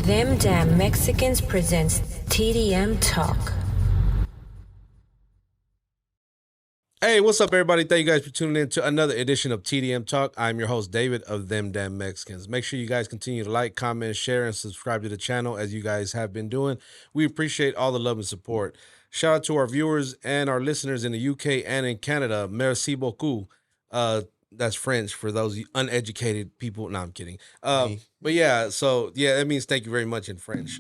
Them Damn Mexicans presents TDM Talk. Hey, what's up, everybody? Thank you guys for tuning in to another edition of TDM Talk. I'm your host, David of Them Damn Mexicans. Make sure you guys continue to like, comment, share, and subscribe to the channel as you guys have been doing. We appreciate all the love and support. Shout out to our viewers and our listeners in the UK and in Canada. Merci beaucoup. That's French for those uneducated people. No, I'm kidding. But yeah, so yeah, that means thank you very much in French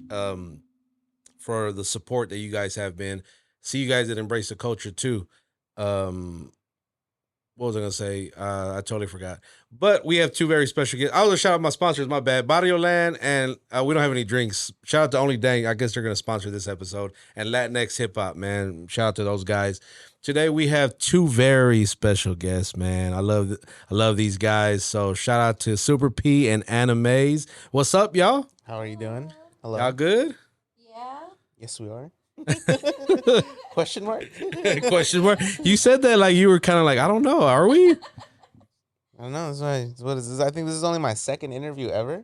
for the support that you guys have been. See you guys that embrace the culture too. What was I gonna say? I totally forgot. But we have two very special guests. I was gonna shout out my sponsors. My bad, Barrio Land, and we don't have any drinks. Shout out to Only Dang. I guess they're gonna sponsor this episode. And Latinx Hip Hop, man. Shout out to those guys. Today we have two very special guests, man. I love these guys. So shout out to Super P and Anna Mays. What's up, y'all? How are you doing? Hello. Y'all good? Yeah. Yes, we are. Question mark? Question mark. You said that like you were kind of like, I don't know. Are we? I don't know. That's why. What is this? I think this is only my second interview ever.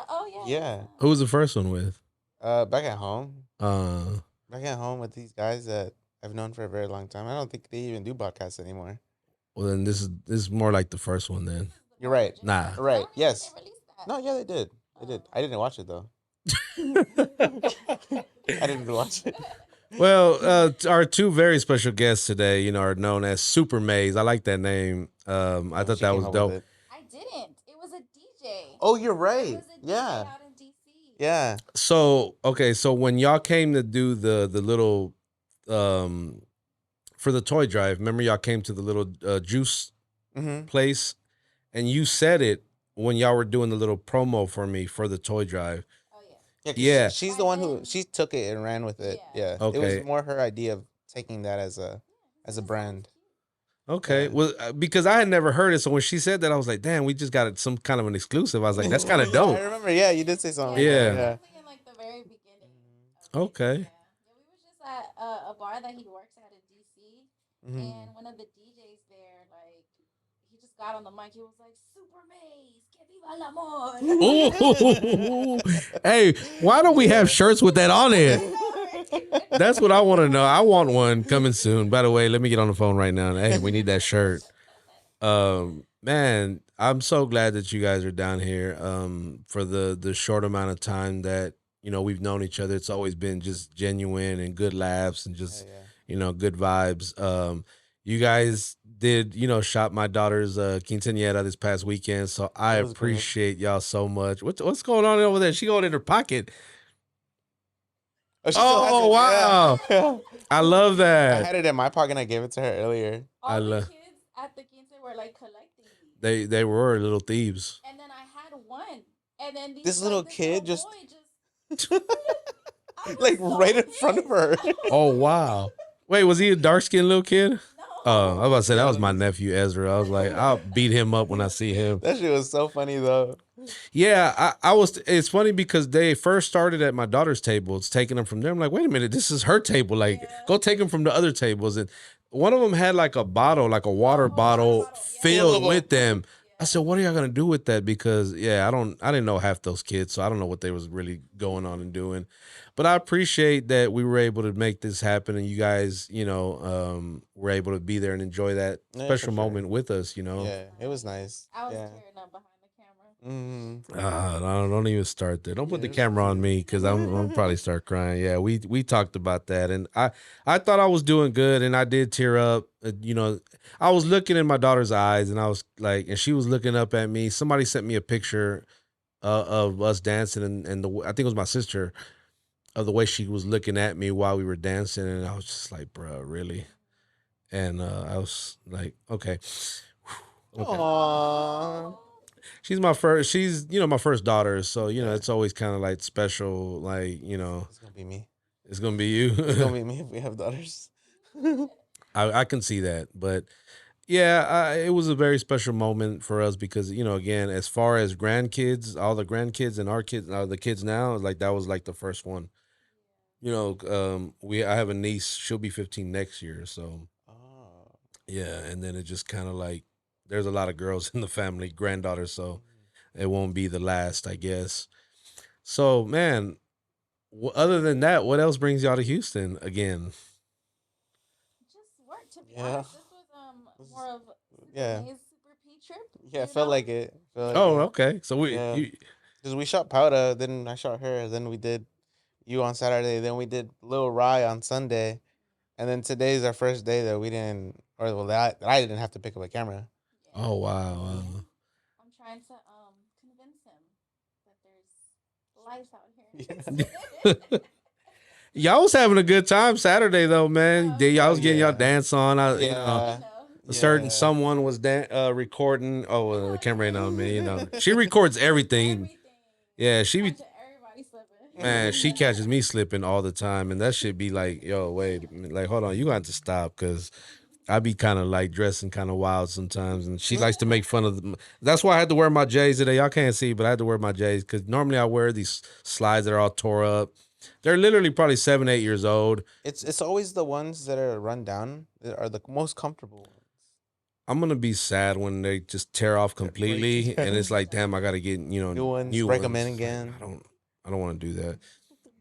Oh yeah. Yeah. Who was the first one with? Back at home. Uh, Back at home with these guys that I've known for a very long time. I don't think they even do podcasts anymore. well then this is more like the first one then. You're right. Nah. Right. Yes. They released that. No. Yeah, they did. They did. I didn't watch it though. I didn't watch it. Well, our two very special guests today, you know, are known as Super Maze. I like that name. I thought She that came was up with dope. it. I didn't. It was a DJ. Oh, you're It right. was a DJ Yeah. out in DC. Yeah. So okay, so when y'all came to do the little for the toy drive, remember y'all came to the little juice Mm-hmm. place, and you said it when y'all were doing the little promo for me for the toy drive. Oh yeah. Yeah. 'Cause Yeah. She's the one who she took it and ran with it. Yeah. Yeah. It Okay. was more her idea of taking that as a brand. Okay, Yeah. well, because I had never heard it, so when she said that, I was like, "Damn, we just got some kind of an exclusive." I was like, "That's kind of dope." I remember. Yeah, you did say something. Yeah. Definitely in like the very beginning. of it. Okay. Yeah. We was just at a bar that he works at in DC, Mhm. and one of the DJs there, like, he just got on the mic. He was like, "Super Maze, que viva el amor." Ooh. Hey, why don't we have shirts with that on it? That's what I want to know. I want one coming soon. By the way, let me get on the phone right now. Hey, we need that shirt. Man, I'm so glad that you guys are down here. For the short amount of time that we've known each other, it's always been just genuine and good laughs and just Yeah. good vibes. You guys did shop my daughter's quinceañera this past weekend, so I That was great. appreciate y'all so much. What's going on over there? She going in her pocket. Oh, she still has Oh, it, wow. yeah. I love I that. had it in my pocket and I gave it to her earlier. I All the love- kids at the quince were like collecting these. They were little thieves. And then I had one. And then This little kid little just- boy I was Like so right in front of her. pissed. Oh wow. Wait, was he a dark skinned little kid? No. Oh, I was about to say that was my nephew Ezra. I was like, I'll beat him up when I see him. That shit was so funny though. Yeah, I was. It's funny because they first started at my daughter's table. It's taking them from there. I'm like, wait a minute, this is her table. Like, go take them from the other tables. And one of them had like a bottle, like a water bottle filled with them. I said, what are y'all gonna do with that? Because I didn't know half those kids, so I don't know what they was really going on and doing. But I appreciate that we were able to make this happen, and you guys, were able to be there and enjoy that Yeah, special for sure. moment with us. Yeah, it was nice. I was Yeah. tearing up behind the camera. Mm-hmm. Don't even start there. Don't put the Yes. camera on me because I'm probably start crying. Yeah, we talked about that, and I thought I was doing good, and I did tear up. I was looking in my daughter's eyes, and I was like, and she was looking up at me. Somebody sent me a picture of us dancing, and I think it was my sister, of the way she was looking at me while we were dancing, and I was just like, bro, really? And I was like, okay. Okay. Aww. She's my first. She's my first daughter, so it's always kind of like special. Like It's gonna be me. it's gonna be you. It's gonna be me if we have daughters. I can see that, but yeah, it was a very special moment for us because again, as far as grandkids, all the grandkids and our kids, the kids now, like that was like the first one. I have a niece. She'll be 15 next year, so Oh. yeah, and then it just kind of like there's a lot of girls in the family, granddaughters, so it won't be the last, I guess. So, man, other than that, what else brings y'all to Houston again? Just work. To be Yeah. honest, this was This is- more of Super yeah. Maze Super P trip. Yeah, You felt know. like it. Felt like Oh, it. okay. So Yeah. Because we shot Powder, then I shot her, then we did you on Saturday, then we did Lil Rye on Sunday, and then today's our first day that we didn't, or well, that I didn't have to pick up a camera. Yeah. oh wow. I'm trying to convince him that there's life out here in Yeah. Houston. Y'all was having a good time Saturday though, man. Oh Y'all Oh was getting yeah. y'all yeah. dance on. You know, You Yeah. know. a certain Yeah. someone was recording. Oh, the Oh camera ain't on me. You know, yeah. she records everything. Everything. Yeah, she be Catching everybody man. slipping. She catches me slipping all the time, and that should be like, yo, wait, a minute, like, hold on, you got to stop because I be kind of like dressing kind of wild sometimes, and she likes to make fun of them. That's why I had to wear my J's today. Y'all can't see, but I had to wear my J's because normally I wear these slides that are all tore up. They're literally probably 7, 8 years old. It's always the ones that are run down that are the most comfortable ones. I'm gonna be sad when they just tear off That break. completely, and it's like, damn, I Yeah. gotta get New ones, new break them ones. in It's like again. I don't want to do that.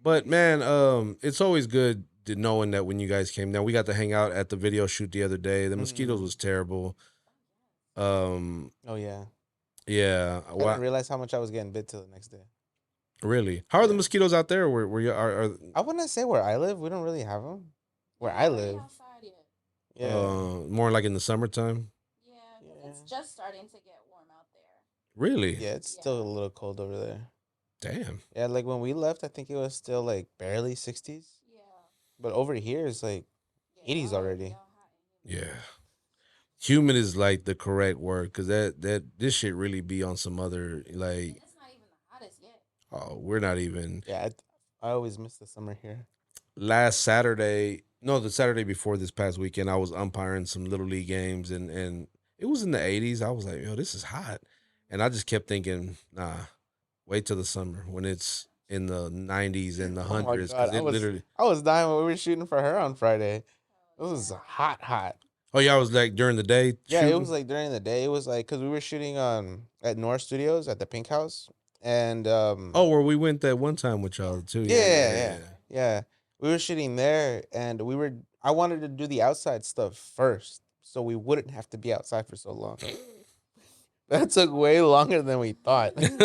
But man, it's always good to knowing that when you guys came down, we got to hang out at the video shoot the other day. The mosquitoes Mm. was terrible. Um, Oh yeah. yeah, I didn't realize how much I was getting bit till the next day. really. How are the Yeah. mosquitoes out there? Where you are I wouldn't say where I live. We don't really have them. Where They're I not really live. outside yet. Yeah. more like in the summertime? Yeah, because Yeah. it's just starting to get warm out there. Really? Yeah, it's Yeah. still a little cold over there. Damn. Yeah, like when we left, I think it was still like barely 60s. Yeah. But over here, it's like Yeah. 80s already. Y'all hot and humid. Yeah. Humid is like the correct word because that this shit really be on some other And like. it's not even the hottest yet. Oh, we're not even. Yeah, I always miss the summer here. Last Saturday, no, the Saturday before this past weekend, I was umpiring some little league games, and it was in the 80s. I was like, yo, this is hot, and I just kept thinking, nah, wait till the summer when it's in the 90s and the Oh my hundreds god, because it literally. I was dying when we were shooting for her on Friday. It Oh was yeah. hot, hot. Oh yeah, I was like during the day Yeah, it was shooting. like during the day. It was like because we were shooting at North Studios at the Pink House, and Oh, where we went that one time with Yeah. y'all too. yeah, Yeah, yeah, yeah, yeah. yeah, Yeah. yeah. We were shooting there, and I wanted to do the outside stuff first, so we wouldn't have to be outside for so long. That took way longer than we thought, and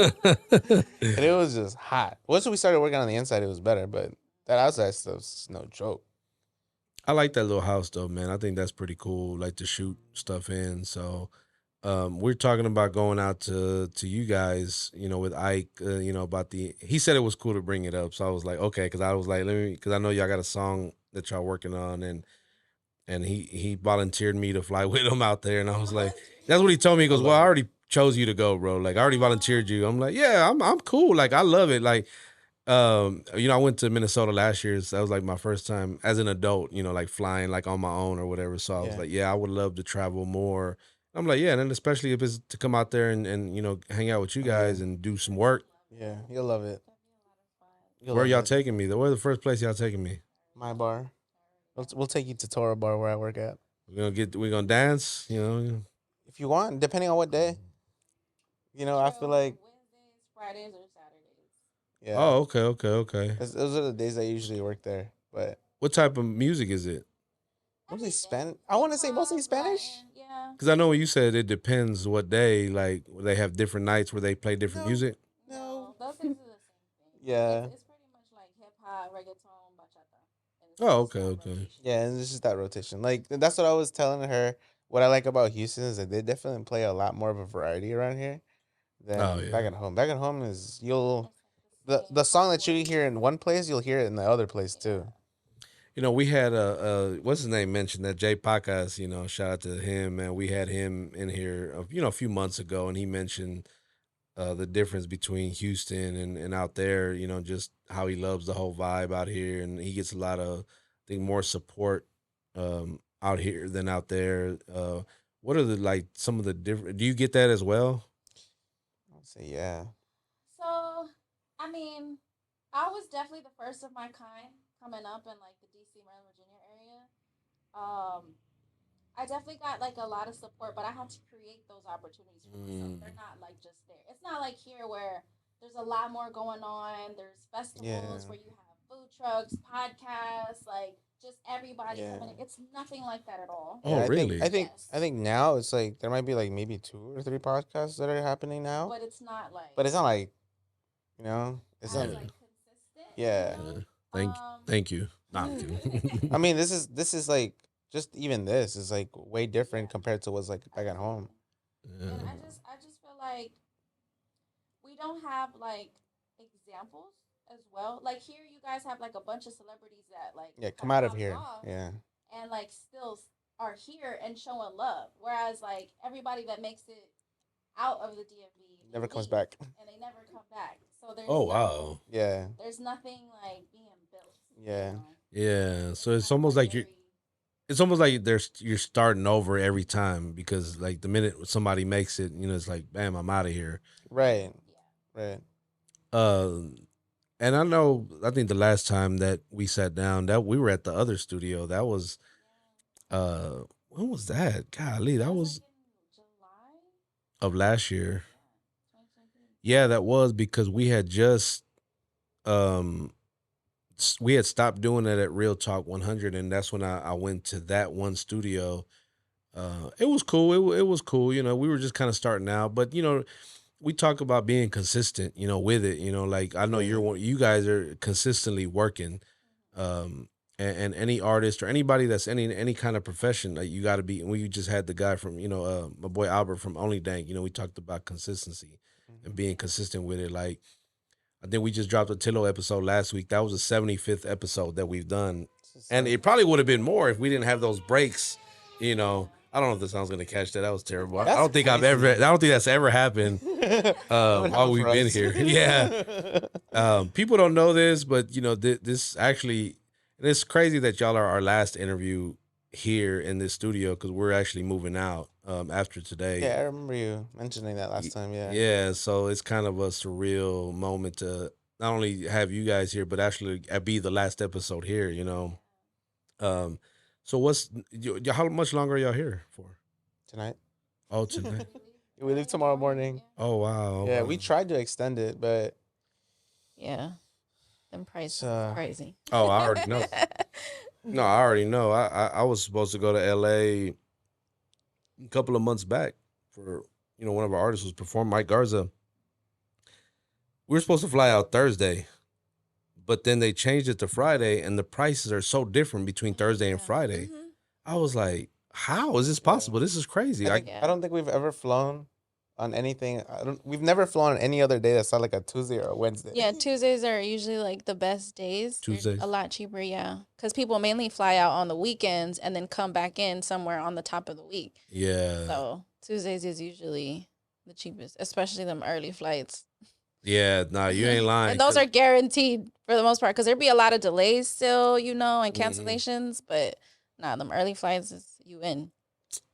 it was just hot. Once we started working on the inside, it was better, but that outside stuff's no joke. I like that little house though, man. I think that's pretty cool. Like to shoot stuff in. So we're talking about going out to you guys, with Ike, about the. He said it was cool to bring it up, so I was like, okay, because I was like, let me, because I know y'all got a song that y'all working on, and he volunteered me to fly with him out there, and I was like, that's what he told me. He I goes, well, love I it. already chose you to go, bro. Like I already volunteered you. I'm like, yeah, I'm cool. Like I love it. Like I went to Minnesota last year. So that was like my first time as an adult, like flying like on my own or whatever. So I was Yeah, like, yeah, I would love to travel more. I'm like, yeah, and then especially if it's to come out there and hang out with you oh yeah, guys and do some work. yeah. You'll love it. That'd be a lot of fun. You'll Where love y'all it. taking me? Where the first place y'all taking me? My bar. We'll take you to Toro Bar where I work at. We're gonna dance, If you want, depending on what day. I feel like Wednesdays, Fridays, or Saturdays. yeah, Oh, okay, okay, okay. those are the days I usually work there. But What type of music is it? mostly Everything. Spanish. I Hip want to say mostly hop, Spanish. Latin. Yeah. Because I know when you said it depends what day, like they have different nights where they play different No, music. no. No, those things are the same thing. Yeah, It's pretty much like hip hop, reggaeton, bachata, and it's Oh, just okay, that okay. rotation. yeah, and it's just that rotation. Like that's what I was telling her. What I like about Houston is that they definitely play a lot more of a variety around here Oh than back yeah. at home. Back at home is you'll It's like the the same song that you Hollywood hear in music. one place, you'll hear it in the other place Yeah. too. We had what's his name mentioned that Jay Pacas, shout out to him, man. We had him in here, a few months ago, and he mentioned the difference between Houston and out there, just how he loves the whole vibe out here, and he gets a lot of, I think, more support out here than out there. What are the like some of the different? Do you get that as well? I'll say yeah. So, I mean, I was definitely the first of my kind coming up in like the DC, Maryland, Virginia area. Um, I definitely got like a lot of support, but I had to create those opportunities for myself. Mm. They're not like just there. It's not like here where there's a lot more going on. There's festivals Yeah. where you have food trucks, podcasts, like just everybody Yeah. coming in. It's nothing like that at all. Oh, Yeah, I think really? I think now it's like there might be like maybe 2 or 3 podcasts that are happening now, But it's not like but it's not like it's as not. Yeah. like consistent, Yeah. Thank you. Nah, I'm kidding. I mean, this is like just even this is like way different compared to what's like back at home. Yeah. and I just feel like we don't have like examples as well. Like here, you guys have like a bunch of celebrities that like Yeah, have come out of popped here. off Yeah, and like still are here and showing love. Whereas like everybody that makes it out of the DMV they never comes leave, back. and they never come back. So Oh, wow. Yeah, there's nothing like being built. yeah, Yeah. So it's Kind of almost like very it's almost like you're starting over every time because like the minute somebody makes it, it's like, bam, I'm out of here. right, yeah. right. Uh, and I think the last time that we sat down, that we were at the other studio. That was when was that? Golly, that was Like in July. of last year. Yeah, 2023. Yeah, that was because we had just um we had stopped doing it at Real Talk 100, and that's when I went to that one studio. It was cool. It was cool. We were just kind of starting out, but we talk about being consistent. With it. Like I know Yeah. you guys are consistently working. Um, and any artist or anybody that's any kind of profession, like you got to be. And we just had the guy from my boy Albert from Only Dank. We talked about consistency and being consistent with it. Like I think we just dropped a Tillo episode last week. That was the 75th episode that we've done. And it probably would have been more if we didn't have those breaks. I don't know if the sound's gonna catch that. That was terrible. I That's don't think crazy. I don't think that's ever happened while we've been here. Yeah. People don't know this, but this actually, it's crazy that y'all are our last interview here in this studio because we're actually moving out after today. Yeah, I remember you mentioning that last time. Yeah. Yeah, so it's kind of a surreal moment to not only have you guys here, but actually be the last episode here. Um, so how much longer are y'all here for? Tonight. Oh, tonight. We leave tomorrow morning. Oh, wow. Yeah, wow. we tried to extend it, but Yeah. Them prices So- crazy. Oh, I already know. No, I already know. I was supposed to go to LA a couple of months back for one of our artists was performing, Mike Garza. We were supposed to fly out Thursday, but then they changed it to Friday, and the prices are so different between Thursday and Friday. Mhm. I was like, how is this possible? This is crazy. Yeah. I don't think we've ever flown on anything. We've never flown on any other day that's not like a Tuesday or a Wednesday. Yeah, Tuesdays are usually like the best days. They're Tuesdays. a lot cheaper, yeah. Because people mainly fly out on the weekends and then come back in somewhere on the top of the week. Yeah. So Tuesdays is usually the cheapest, especially them early flights. Yeah, nah, you ain't lying. And those are guaranteed for the most part because there'd be a lot of delays still, and Mhm. cancellations. But nah, them early flights is you in.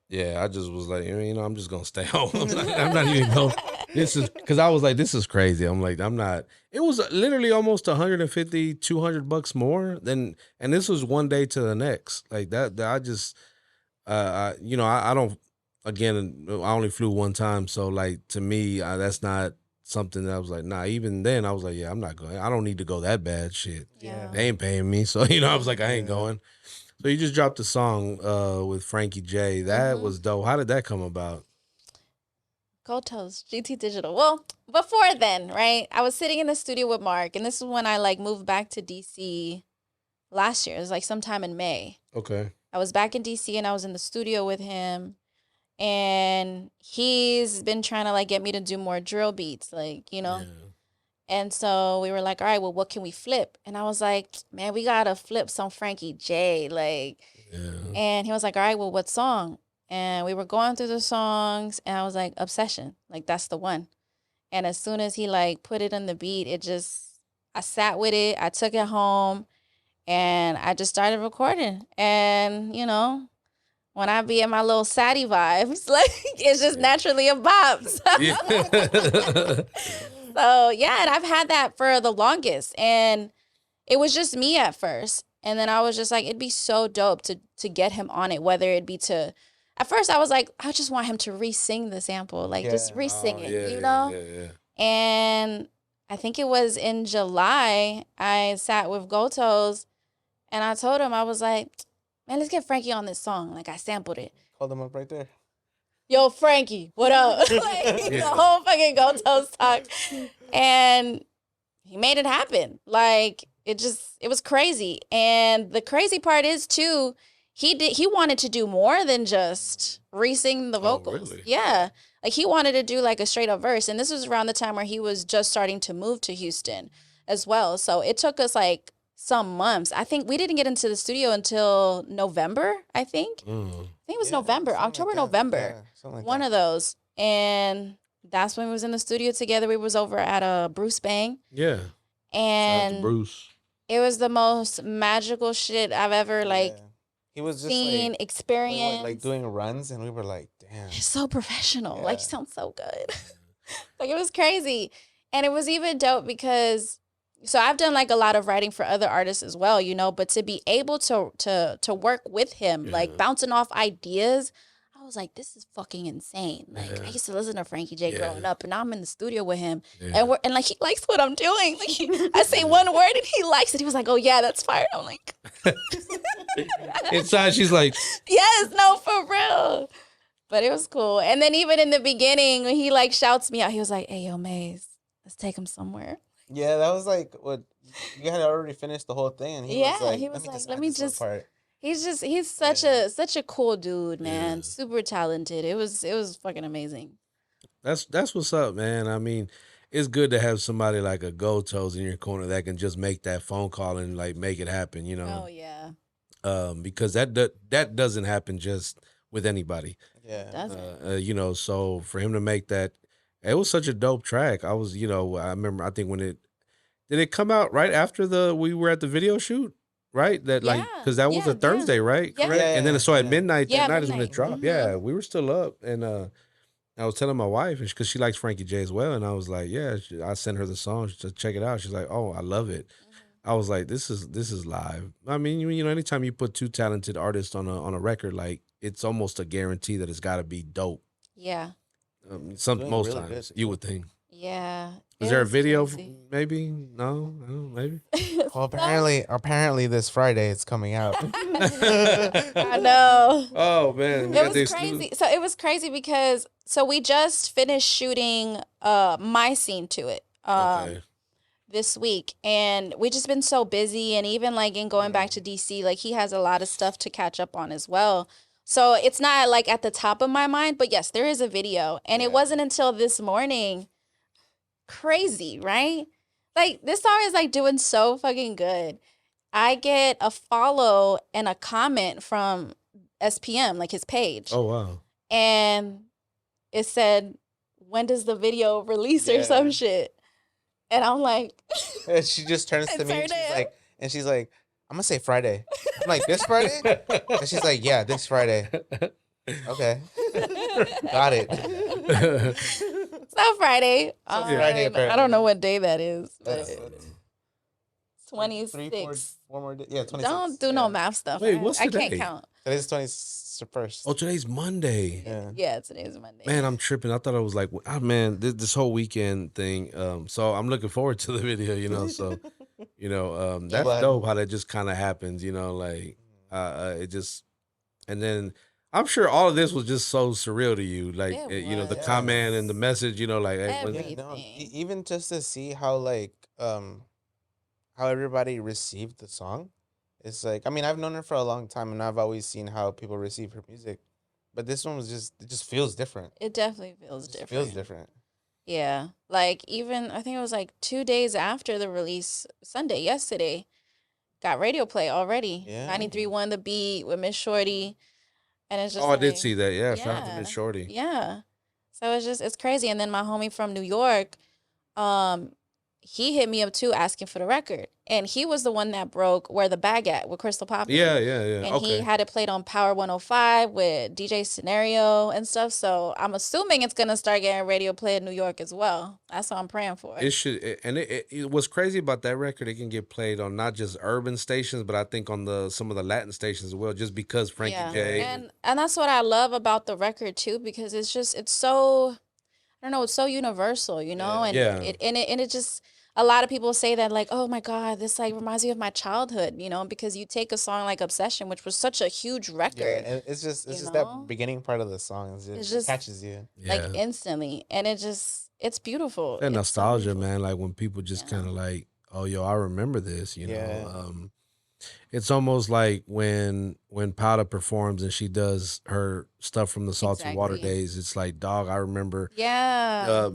Yeah, I just was like, I'm just gonna stay home. I'm not even going. This is because I was like, this is crazy. I'm like, I'm not. It was literally almost 150, $200 more than, and this was one day to the next. Like that I just, I don't. Again, I only flew one time, so like to me, that's not something that I was like, nah. Even then, I was like, yeah, I'm not going. I don't need to go that bad. Shit, Yeah. they ain't paying me, so I was like, I ain't going. So you just dropped a song with Frankie J. That was dope. How did that come about? Gold Toes, GT Digital. Well, before then, right? I was sitting in the studio with Mark, and this is when I like moved back to DC last year. It was like sometime in May. Okay. I was back in DC and I was in the studio with him, and he's been trying to like get me to do more drill beats, like, Yeah. And so we were like, all right, well, what can we flip? And I was like, man, we gotta flip some Frankie J, like. Yeah. And he was like, all right, well, what song? And we were going through the songs, and I was like, Obsession, like that's the one. And as soon as he like put it on the beat, I sat with it, I took it home, and I just started recording. And when I be in my little Sadie vibes, like it's just naturally a bop. Yeah. So yeah, and I've had that for the longest, and it was just me at first, and then I was just like, it'd be so dope to get him on it, whether it be to. At first, I was like, I just want him to re-sing the sample, like just Yeah. re-sing Oh, it, yeah, you know. Yeah. And I think it was in July, I sat with Gotos and I told him, I was like, man, let's get Frankie on this song. Like, I sampled it. Called him up right there. Yo, Frankie, what up? Like, the whole fucking Gotos talk. And he made it happen. Like, it was crazy. And the crazy part is, too, he wanted to do more than just re-sing the vocals. Really? Yeah. Like, he wanted to do, like, a straight-up verse. And this was around the time where he was just starting to move to Houston as well. So it took us, like, some months. I think we didn't get into the studio until November, I think. I think it was November, October, November. One of those. And that's when we was in the studio together. We was over at Bruce Bang. Yeah. And Bruce. it was the most magical shit I've ever, like, he was just seen, like, experienced. like doing runs, and we were like, damn. He's so professional. Yeah. Like, he sounds so good. Like, it was crazy. And it was even dope because, so I've done, like, a lot of writing for other artists as well, you know, but to be able to work with him, like, bouncing off ideas, I was like, this is fucking insane. Like, I used to listen to Frankie J growing up, and now I'm in the studio with him, and like, he likes what I'm doing. Like, I say one word, and he likes it. He was like, oh, yeah, that's fire. I'm like... Inside, she's like, yes, no, for real. But it was cool. And then even in the beginning, when he, like, shouts me out, he was like, hey, yo, Mvze, let's take him somewhere. Yeah, that was like what you had already finished the whole thing, and he was like, let me just. He's such a cool dude, man. Super talented. It was fucking amazing. That's what's up, man. I mean, it's good to have somebody like a Gotos in your corner that can just make that phone call and like make it happen, you know. Oh yeah. Because that doesn't happen just with anybody. Yeah. Doesn't. You know, so for him to make that, it was such a dope track. I was, you know, I remember, I think when did it come out right after we were at the video shoot, right? That like, because that was a Thursday, right? Yeah. Correct? Yeah, and then so at yeah. midnight that night is when it midnight. dropped. Mhm. Yeah, we were still up, and I was telling my wife, because she likes Frankie J as well, and I was like, yeah, I sent her the song to check it out. She's like, oh, I love it. I was like, this is live. I mean, you know, anytime you put two talented artists on a record, like, it's almost a guarantee that it's got to be dope. Yeah. Most really times good. you would think. Yeah. Is It there a was video? crazy. Maybe no, maybe. Well, apparently this Friday it's coming out. I know. Oh man, It was crazy. So it was crazy because we just finished shooting my scene to it this week, and we just been so busy, and even like in going back to DC, like he has a lot of stuff to catch up on as well. So it's not like at the top of my mind, but yes, there is a video, and it wasn't until this morning. Crazy, right? Like, this song is like doing so fucking good. I get a follow and a comment from SPM, like his page. Oh wow. And it said, when does the video release or some shit? And I'm like, And she just turns to me and she's like, I'm gonna say Friday. I'm like, this Friday? And she's like, yeah, this Friday. Okay. Got it. it's not Friday. Friday, I don't know what day that is, but That's- it's 26. 4 more days. Yeah, 26. Don't do no math stuff. Wait, what's I today? can't count. Today's 21st. Oh, today's Monday. Yeah. Yeah, today's Monday. Man, I'm tripping. I thought I was like, man, this whole weekend thing. So I'm looking forward to the video, you know. So, you know, that's Glad. dope how that just kind of happens, you know, like it just, and then I'm sure all of this was just so surreal to you, like It you know, the was. comment and the message, you know, like hey, Everything. No, even just to see how how everybody received the song. It's like, I mean, I've known her for a long time, and I've always seen how people receive her music, but this one was it just feels different. It definitely feels It just different. feels different. Yeah. Like, even, I think it was like 2 days after the release, Sunday, yesterday, got radio play already. Yeah. 93.1 The Beat with Miss Shorty. And it's just oh, I did like- see that. Yeah, shout out to Yeah. Miss Shorty. Yeah. So it's crazy. And then my homie from New York, he hit me up too asking for the record. And he was the one that broke Where the Bag At with Crystal Poppy. Yeah. And Okay. he had it played on Power 105 with DJ Scenario and stuff. So I'm assuming it's going to start getting radio play in New York as well. That's what I'm praying for. It should, and what's crazy about that record, it can get played on not just urban stations, but I think on some of the Latin stations as well, just because Frankie J. And that's what I love about the record too, because it's so, I don't know, it's so universal, you know, and Yeah. it just, a lot of people say that like, oh my God, this like reminds me of my childhood, because you take a song like Obsession, which was such a huge Yeah, record, and it's just you that know? beginning part of the song It's it just catches you. like Yeah. instantly. And it's beautiful. That It's so nostalgia, beautiful. man. Like when people just Yeah. kind of like, oh, yo, I remember this. Yeah. It's almost like when Powder performs and she does her stuff from the Salty Water Exactly. days. It's like, dog, I remember. Yeah.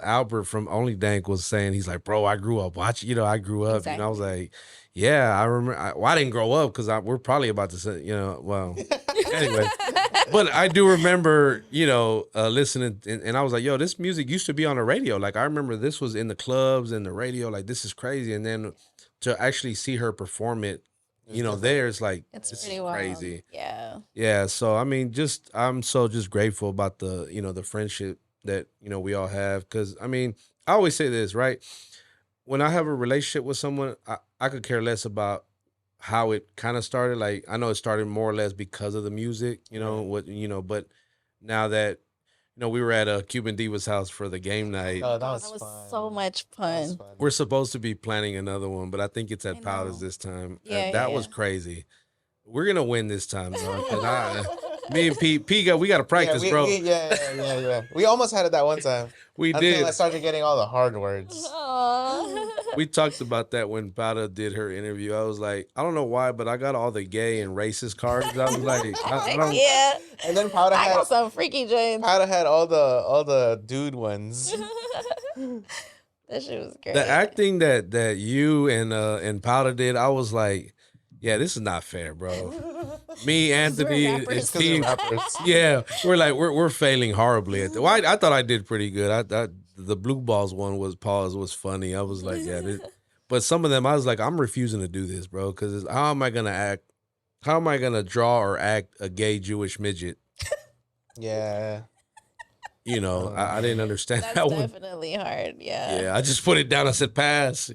Albert from Only Dank was saying, he's like, bro, I grew up watching. I grew up. I was Exactly. like, yeah, I remember. I didn't grow up because we're probably about to say, well, anyway. But I do remember, listening, and I was like, yo, this music used to be on the radio. Like, I remember this was in the clubs and the radio. Like, this is crazy. And then to actually see her perform it, there, it's like, It's this pretty is wild. crazy. Yeah. Yeah. So, I mean, I'm so just grateful about the friendship that, we all have. Cause, I mean, I always say this, right? When I have a relationship with someone, I could care less about how it kind of started. Like I know it started more or less because of the music, but now that we were at a Cuban Diva's house for the game night. Oh, that That was was fun. so much That was fun. fun. We're supposed to be planning another one, but I think it's I at Powder's know. this time. Yeah, That yeah, was yeah. crazy. We're gonna win this time, though. 'Cause me and P we gotta practice, yeah, bro. Yeah. We almost had it that one time. We Until did. I started getting all the hard words. Aw. We talked about that when Powder did her interview. I was like, I don't know why, but I got all the gay and racist cards. I was like, I don't. Yeah. And then Powder I had got some freaky joints. all the dude ones. That shit was great. The acting that you and Powder did, I was like, yeah, this is not fair, bro. Me, Anthony, and rappers. Steve, Rappers. yeah, we're failing horribly at that. Well, I thought I did pretty good. I thought the blue balls one was funny. I was like, yeah, but some of them I was like, I'm refusing to do this, bro, because how am I gonna act? How am I gonna draw or act a gay Jewish midget? Yeah. I didn't understand That's that one. definitely hard. Yeah. Yeah, I just put it down. I said pass.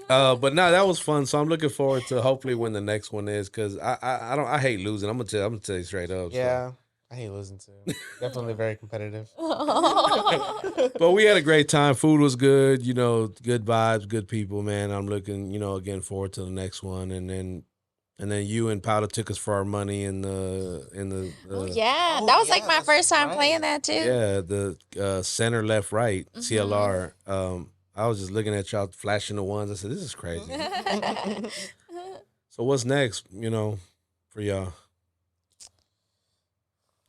But no, that was fun. So I'm looking forward to hopefully when the next one is, because I hate losing. I'm gonna tell you straight up. So. Yeah. I hate losing too. Definitely very competitive. But we had a great time. Food was good. Good vibes, good people. Man, I'm looking again forward to the next one, and then you and Powder took us for our money in the Oh, yeah. That was like my that's first time right. playing that too. yeah the center left right Mm-hmm. CLR. I was just looking at y'all flashing the ones. I said, this is crazy. So what's next, for y'all?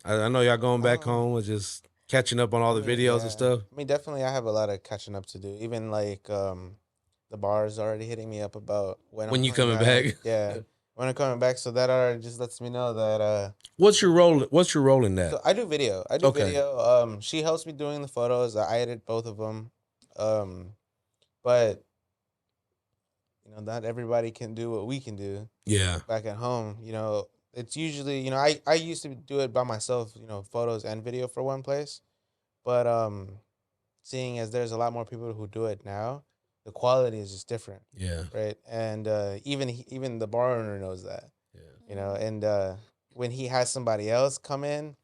I know y'all going back home and just catching up on all the videos and stuff. I mean, definitely, I have a lot of catching up to do. Even like the bar's already hitting me up about when When I'm you coming back. Yeah, when I'm coming back. So that already just lets me know that. What's your role in that? So I do video. Okay. Video. She helps me doing the photos. I edit both of them. But not everybody can do what we can do Yeah. back at home. It's usually, I used to do it by myself, photos and video for one place. But seeing as there's a lot more people who do it now, the quality is just different, Yeah. right? And even the bar owner knows that, Yeah. and when he has somebody else come in,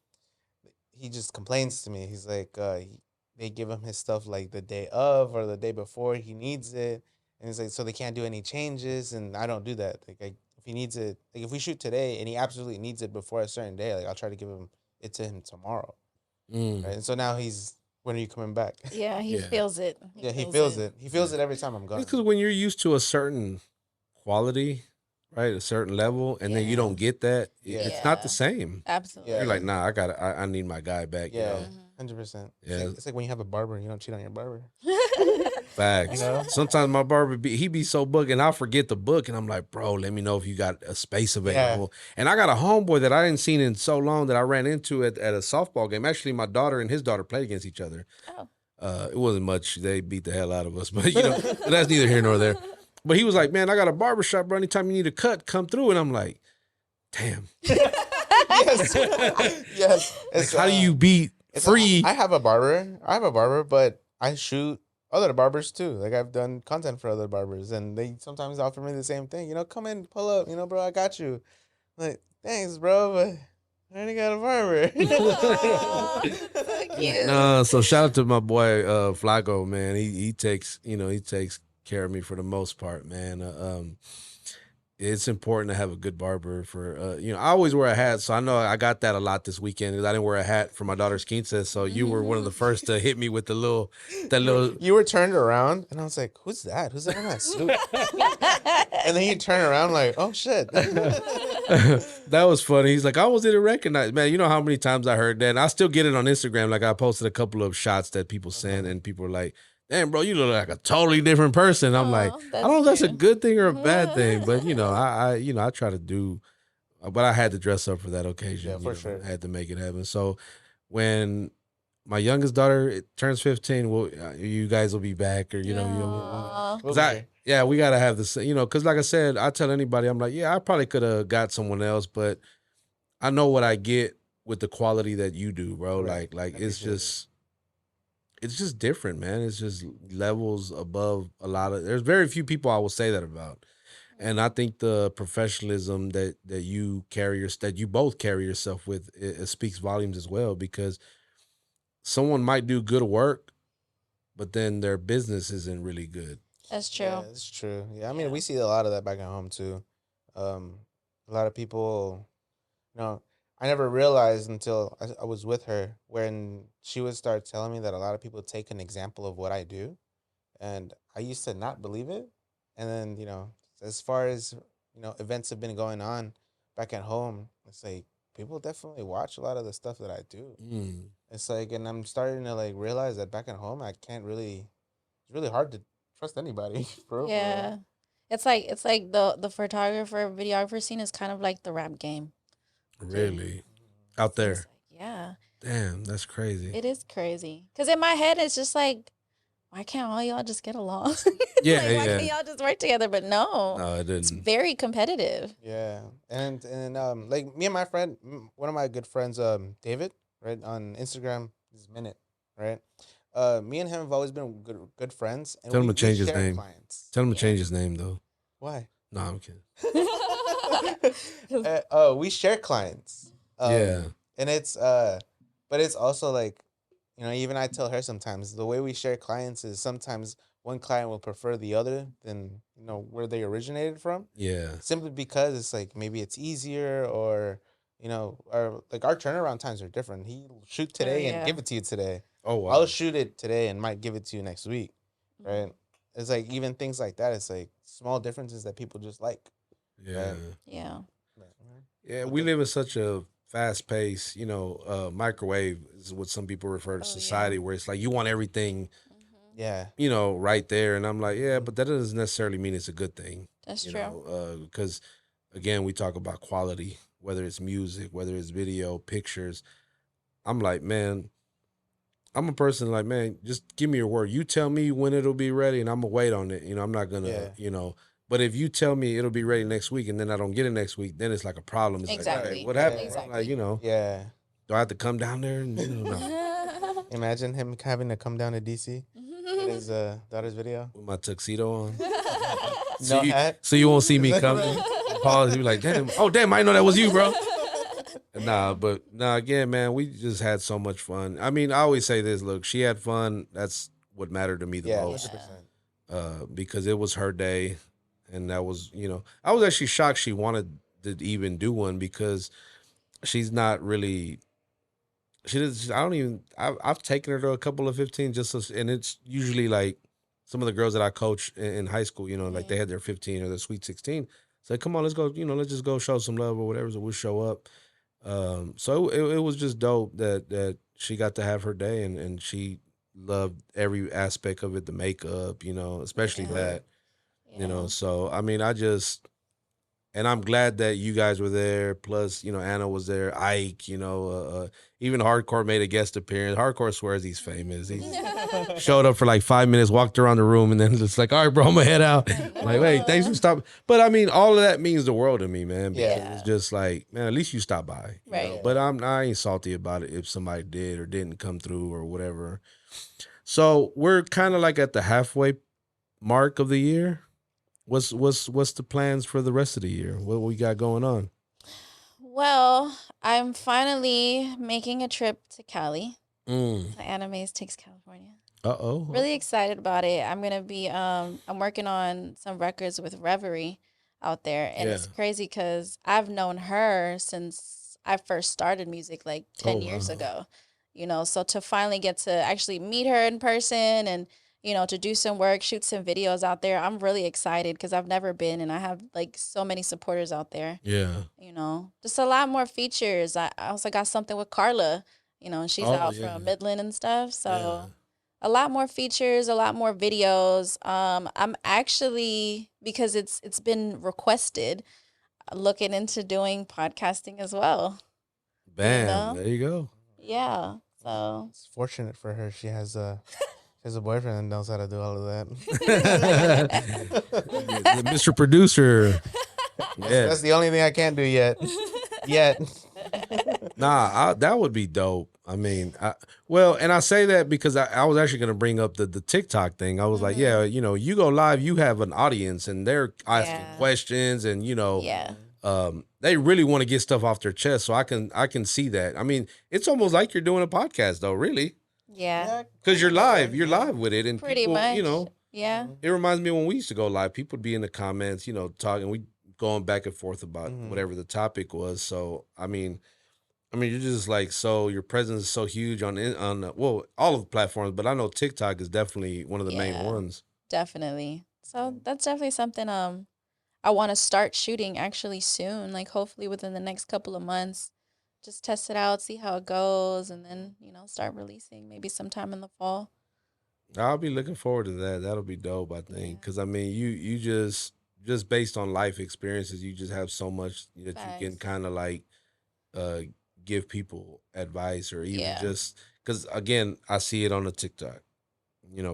he just complains to me. He's like, they give him his stuff like the day of or the day before he needs it. And he's like, so they can't do any changes. And I don't do that. Like, if he needs it, like if we shoot today and he absolutely needs it before a certain day, like I'll try to give it to him tomorrow. Mm. Right. And so now when are you coming back? Yeah, he Yeah. feels it. Yeah, he feels it. He feels it every time I'm gone. It's because when you're used to a certain quality, right, a certain level, and then you Yeah. don't get that, Yeah. it's not the Yeah. same. Absolutely. Yeah. You're like, nah, I need my guy back. Yeah, You know? 100%. Yeah. It's like when you have a barber, you don't cheat on your barber. Facts. You know? Sometimes my barber he be so booked, and I'll forget the book, and I'm like, bro, let me know if you got a space available. And I got a homeboy that I hadn't seen in so long that I ran into at a softball game. Actually, my daughter and his daughter played against each other. Oh. It wasn't much. They beat the hell out of us, but that's neither here nor there. But he was like, man, I got a barbershop, bro. Anytime you need a cut, come through. And I'm like, damn. Yes. Yes. Like, how do you beat free? I have a barber, but I shoot other barbers too. Like I've done content for other barbers, and they sometimes offer me the same thing. Come in, pull up. Bro, I got you. I'm like, thanks, bro, but I already got a barber. Aw, so cute. So shout out to my boy Flaco, man. He takes care of me for the most part, man. It's important to have a good barber for, I always wear a hat. So I know I got that a lot this weekend because I didn't wear a hat for my daughter's quince. So you were one of the first to hit me with that little. You were turned around, and I was like, "Who's that? Who's that in that suit?" And then you turn around, like, "Oh shit!" That was funny. He's like, I almost didn't recognize. Man, you know how many times I heard that, and I still get it on Instagram. Like I posted a couple of shots that people send, and people are like, "Damn, bro, you look like a totally different person." I'm like, I don't know if that's a cute. good thing or a bad thing, but I try to do. But I had to dress up for that occasion. Yeah, for sure. I had to make it happen. So when my youngest daughter turns 15, you guys will be back, or Aw. We'll 'cause be I, here. yeah, we gotta have this, because like I said, I tell anybody, I'm like, yeah, I probably could have got someone else, but I know what I get with the quality that you do, bro. Right. Like I it's appreciate it. just different, man. It's just levels above a lot of. There's very few people I will say that about, and I think the professionalism that you carry that you both carry yourself with, it speaks volumes as well, because someone might do good work, but then their business isn't really good. That's true. Yeah, it's true. Yeah, I mean, Yeah. we see a lot of that back at home too. A lot of people, I never realized until I was with her when she would start telling me that a lot of people take an example of what I do, and I used to not believe it. And then, as far as events have been going on back at home, it's like people definitely watch a lot of the stuff that I do. Mm. It's like, and I'm starting to like realize that back at home, I can't really. It's really hard to trust anybody, for real, for real. Yeah. It's like the photographer, videographer scene is kind of like the rap game. Really, out Seems there. like, yeah. Damn, that's crazy. It is crazy. Cause in my head it's just like, why can't all y'all just get along? Yeah, Like, why yeah. can't y'all just work together? But no. No, it It's didn't. very competitive. Yeah, and like me and my friend, one of my good friends, David, right on Instagram, is Minute, right. Me and him have always been good friends, and Tell him to we change his share name. clients. Tell him to Yeah. change his name though. Why? No, I'm kidding. We share clients. Yeah. And it's but it's also like, even I tell her sometimes the way we share clients is sometimes one client will prefer the other than where they originated from, Yeah. simply because it's like maybe it's easier, or or like our turnaround times are different. He'll shoot today and yeah. give it to you today. Oh wow. I'll shoot it today and might give it to you next week, Mhm. right? It's like even things like that. It's like small differences that people just like. Yeah. Yeah. Yeah, we live in such a fast pace, microwave is what some people refer to Oh, yeah. society, where it's like you want everything, Yeah. right there. And I'm like, yeah, but that doesn't necessarily mean it's a good thing. That's true. Because again, we talk about quality, whether it's music, whether it's video, pictures. I'm like, man, I'm a person like, man, just give me your word. You tell me when it'll be ready, and I'm gonna wait on it. I'm not gonna, Yeah. But if you tell me it'll be ready next week, and then I don't get it next week, then it's like a problem. It's like, all Exactly. right, what happened? Yeah. I'm like, Exactly. Yeah. do I have to come down there? And no, Imagine him having to come down to DC with his daughter's video. with my tuxedo on, No hat. so you won't see me coming. Pause. You be like, damn, oh damn, I didn't know that was you, bro. But again, man, we just had so much fun. I mean, I always say this: look, she had fun. That's what mattered to me the Yeah, most. 100%. Because it was her day, and that was, I was actually shocked she wanted to even do one, because she's not really. She does. I don't even. I've taken her to a couple of 15, and it's usually like some of the girls that I coach in high school. Like they had their 15 or their sweet 16. So come on, let's go. Let's just go show some love or whatever. So we'll show up. So it was just dope that she got to have her day, and she loved every aspect of it, the makeup, especially Yeah. that, Yeah. so I mean, and I'm glad that you guys were there. Plus, Anna was there. Ike, even Hardcore made a guest appearance. Hardcore swears he's famous. He showed up for like 5 minutes, walked around the room, and then just like, all right, bro, I'm gonna head out. I'm like, wait, thanks for stopping. But I mean, all of that means the world to me, man. Because Yeah. it's just like, man, at least you stopped by. you Right. know? But I ain't salty about it if somebody did or didn't come through or whatever. So we're kind of like at the halfway mark of the year. What's the plans for the rest of the year? What we got going on? Well, I'm finally making a trip to Cali. Mm. So Animes takes California. Uh-oh. Really excited about it. I'm gonna be I'm working on some records with Reverie out there, and it's Yeah. crazy because I've known her since I first started music like Oh, 10 years wow. ago. So to finally get to actually meet her in person and to do some work, shoot some videos out there, I'm really excited because I've never been, and I have like so many supporters out there. Yeah. Just a lot more features. I also got something with Carla. She's Oh, out yeah. from Midland and stuff, so. Yeah. A lot more features, a lot more videos. I'm actually, because it's been requested, looking into doing podcasting as well. Bam. There you go. Yeah. So It's fortunate for her. She has a boyfriend that knows how to do all of that. Mr. Producer. Yeah. That's the only thing I can't do yet. Nah, that would be dope. I mean, and I say that because I was actually going to bring up the TikTok thing. I was like, yeah, you go live, you have an audience and they're asking Yeah. questions and, yeah. they really want to get stuff off their chest. So I can see that. I mean, it's almost like you're doing a podcast though, really. Yeah. Because you're live with it. And Pretty people, much. Yeah. it reminds me when we used to go live, people would be in the comments, talking, we going back and forth about whatever the topic was. So, I mean, you're just like, so your presence is so huge on all of the platforms, but I know TikTok is definitely one of the main Yeah. ones. Definitely. So that's definitely something I want to start shooting actually soon, like hopefully within the next couple of months. Just test it out, see how it goes, and then, start releasing maybe sometime in the fall. I'll be looking forward to that. That'll be dope, I think. Because, I mean, you just based on life experiences, you just have so much that you can Facts. kind of like give people advice or even Yeah. just because, again, I see it on the TikTok.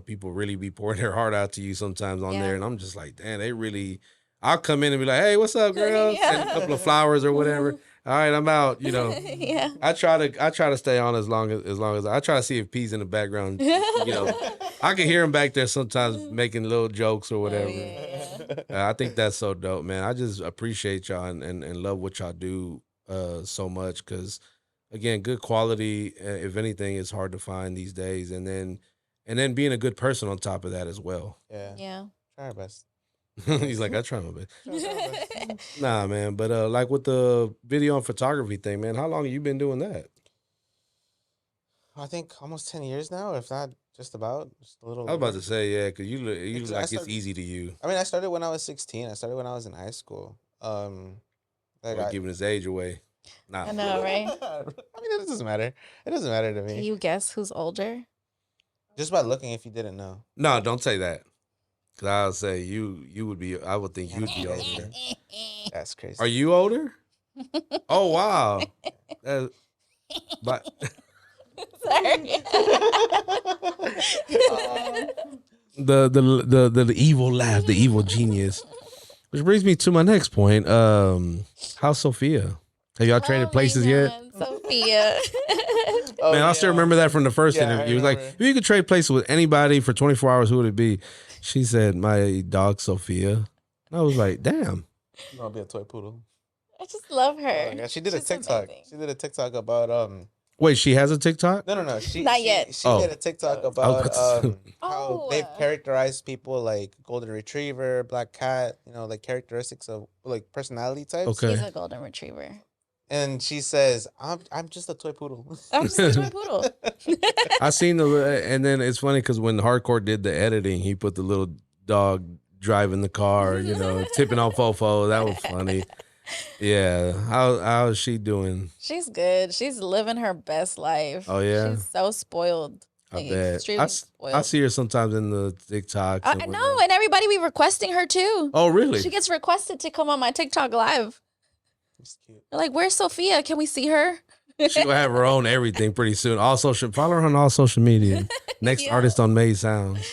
People really be pouring their heart out to you sometimes on there. Yeah. And I'm just like, damn, they really, I'll come in and be like, hey, what's up, girl? Yeah. Send a couple of flowers or whatever. All right, I'm out. Yeah. I try to stay on as long as I try to see if P's in the background. I can hear him back there sometimes making little jokes or whatever. I think that's so dope, man. I just appreciate y'all and love what y'all do so much because, again, good quality. If anything, is hard to find these days, and then being a good person on top of that as well. Yeah. Try our best. He's like, I try my best. Nah, man. But like with the video and photography thing, man, how long have you been doing that? I think almost 10 years now, if not just about. Just a little. I was about to say, yeah, because you Because like it's easy to you. I mean, I started when I was 16. I started when I was in high school. Giving his age away. Nah. I know, right? I mean, it doesn't matter. It doesn't matter to Can me. you guess who's older? Just by looking, if you didn't know. No, don't say that. Cause I'll say you would be. I would think you'd be older. That's crazy. Are you older? Oh wow. But Sorry. the evil laugh, the evil genius. Which brings me to my next point. How's Sophia? Have y'all traded places yet? Sophia. Man, I still remember that from the first Yeah, I interview. It was like, remember. if you could trade places with anybody for 24 hours, who would it be? She said, my dog, Sophia. And I was like, damn. I'll be a toy poodle. I just love Oh, her. yeah, she did a She's TikTok. amazing. She did a TikTok about Wait, she has a TikTok? No. She Not yet. She Oh. did a TikTok I was about about to say. how Oh. they've characterized people like golden retriever, black cat. Like characteristics of like personality types. Okay. She's a golden retriever. And she says, "I'm just a toy poodle." I'm just a toy poodle. I seen and then it's funny because when Hardcore did the editing, he put the little dog driving the car, tipping on Fofo. That was funny. Yeah. How is she doing? She's good. She's living her best life. Oh, yeah? She's so spoiled. I Like, bet. extremely spoiled. I see her sometimes in the TikToks. I know, and everybody be requesting her too. Oh, really? She gets requested to come on my TikTok live. It's cute. They're like, "Where's Sophia? Can we see her?" She'll have her own everything pretty soon. Follow her on all social media. Next Yeah. artist on May Sounds.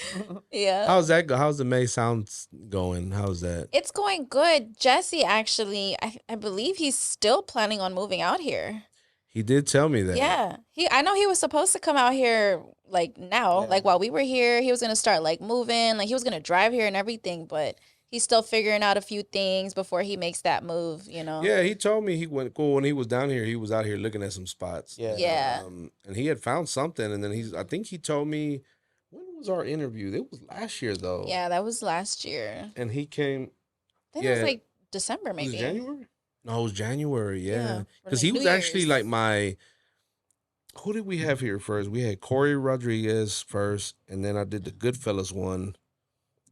Yeah. How's that go? How's the May Sounds going? How's that? It's going good. Jesse actually, I believe he's still planning on moving out here. He did tell me that. Yeah. I know he was supposed to come out here like now, Yeah. like while we were here. He was gonna start like moving, like he was gonna drive here and everything, but he's still figuring out a few things before he makes that move, Yeah, he told me he went cool when he was down here. He was out here looking at some spots. Yeah. Yeah. And he had found something, and then I think he told me, when was our interview? It was last year though. Yeah, that was last year. And he came. I think it was Yeah. like December, maybe. Was it January? No, it was January. Yeah, for, because like, he was New actually Year's. like my. Who did we have here first? We had Corey Rodriguez first, and then I did the Goodfellas one,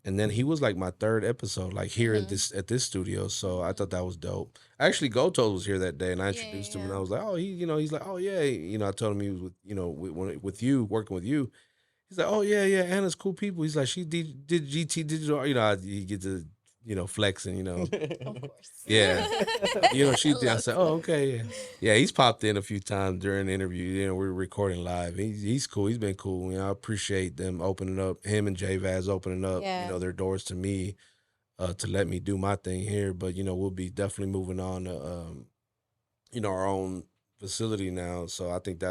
and then he was like my third episode, like here at this studio. So I thought that was dope. Actually, Gotold was here that day, and I introduced him, and I was like, oh, he's like, oh yeah, I told him he was with, with you, working with you. He's like, oh yeah, Anna's cool people. He's like, she did GT digital, he gets to, flexing, Of course. Yeah. She did. I love said, oh, okay. Yeah, he's popped in a few times during the interview. We're recording live. He's cool. He's been cool. I appreciate them opening up, him and J Vaz opening up, Yeah. their doors to me, to let me do my thing here. But, we'll be definitely moving on to, our own facility now. So I think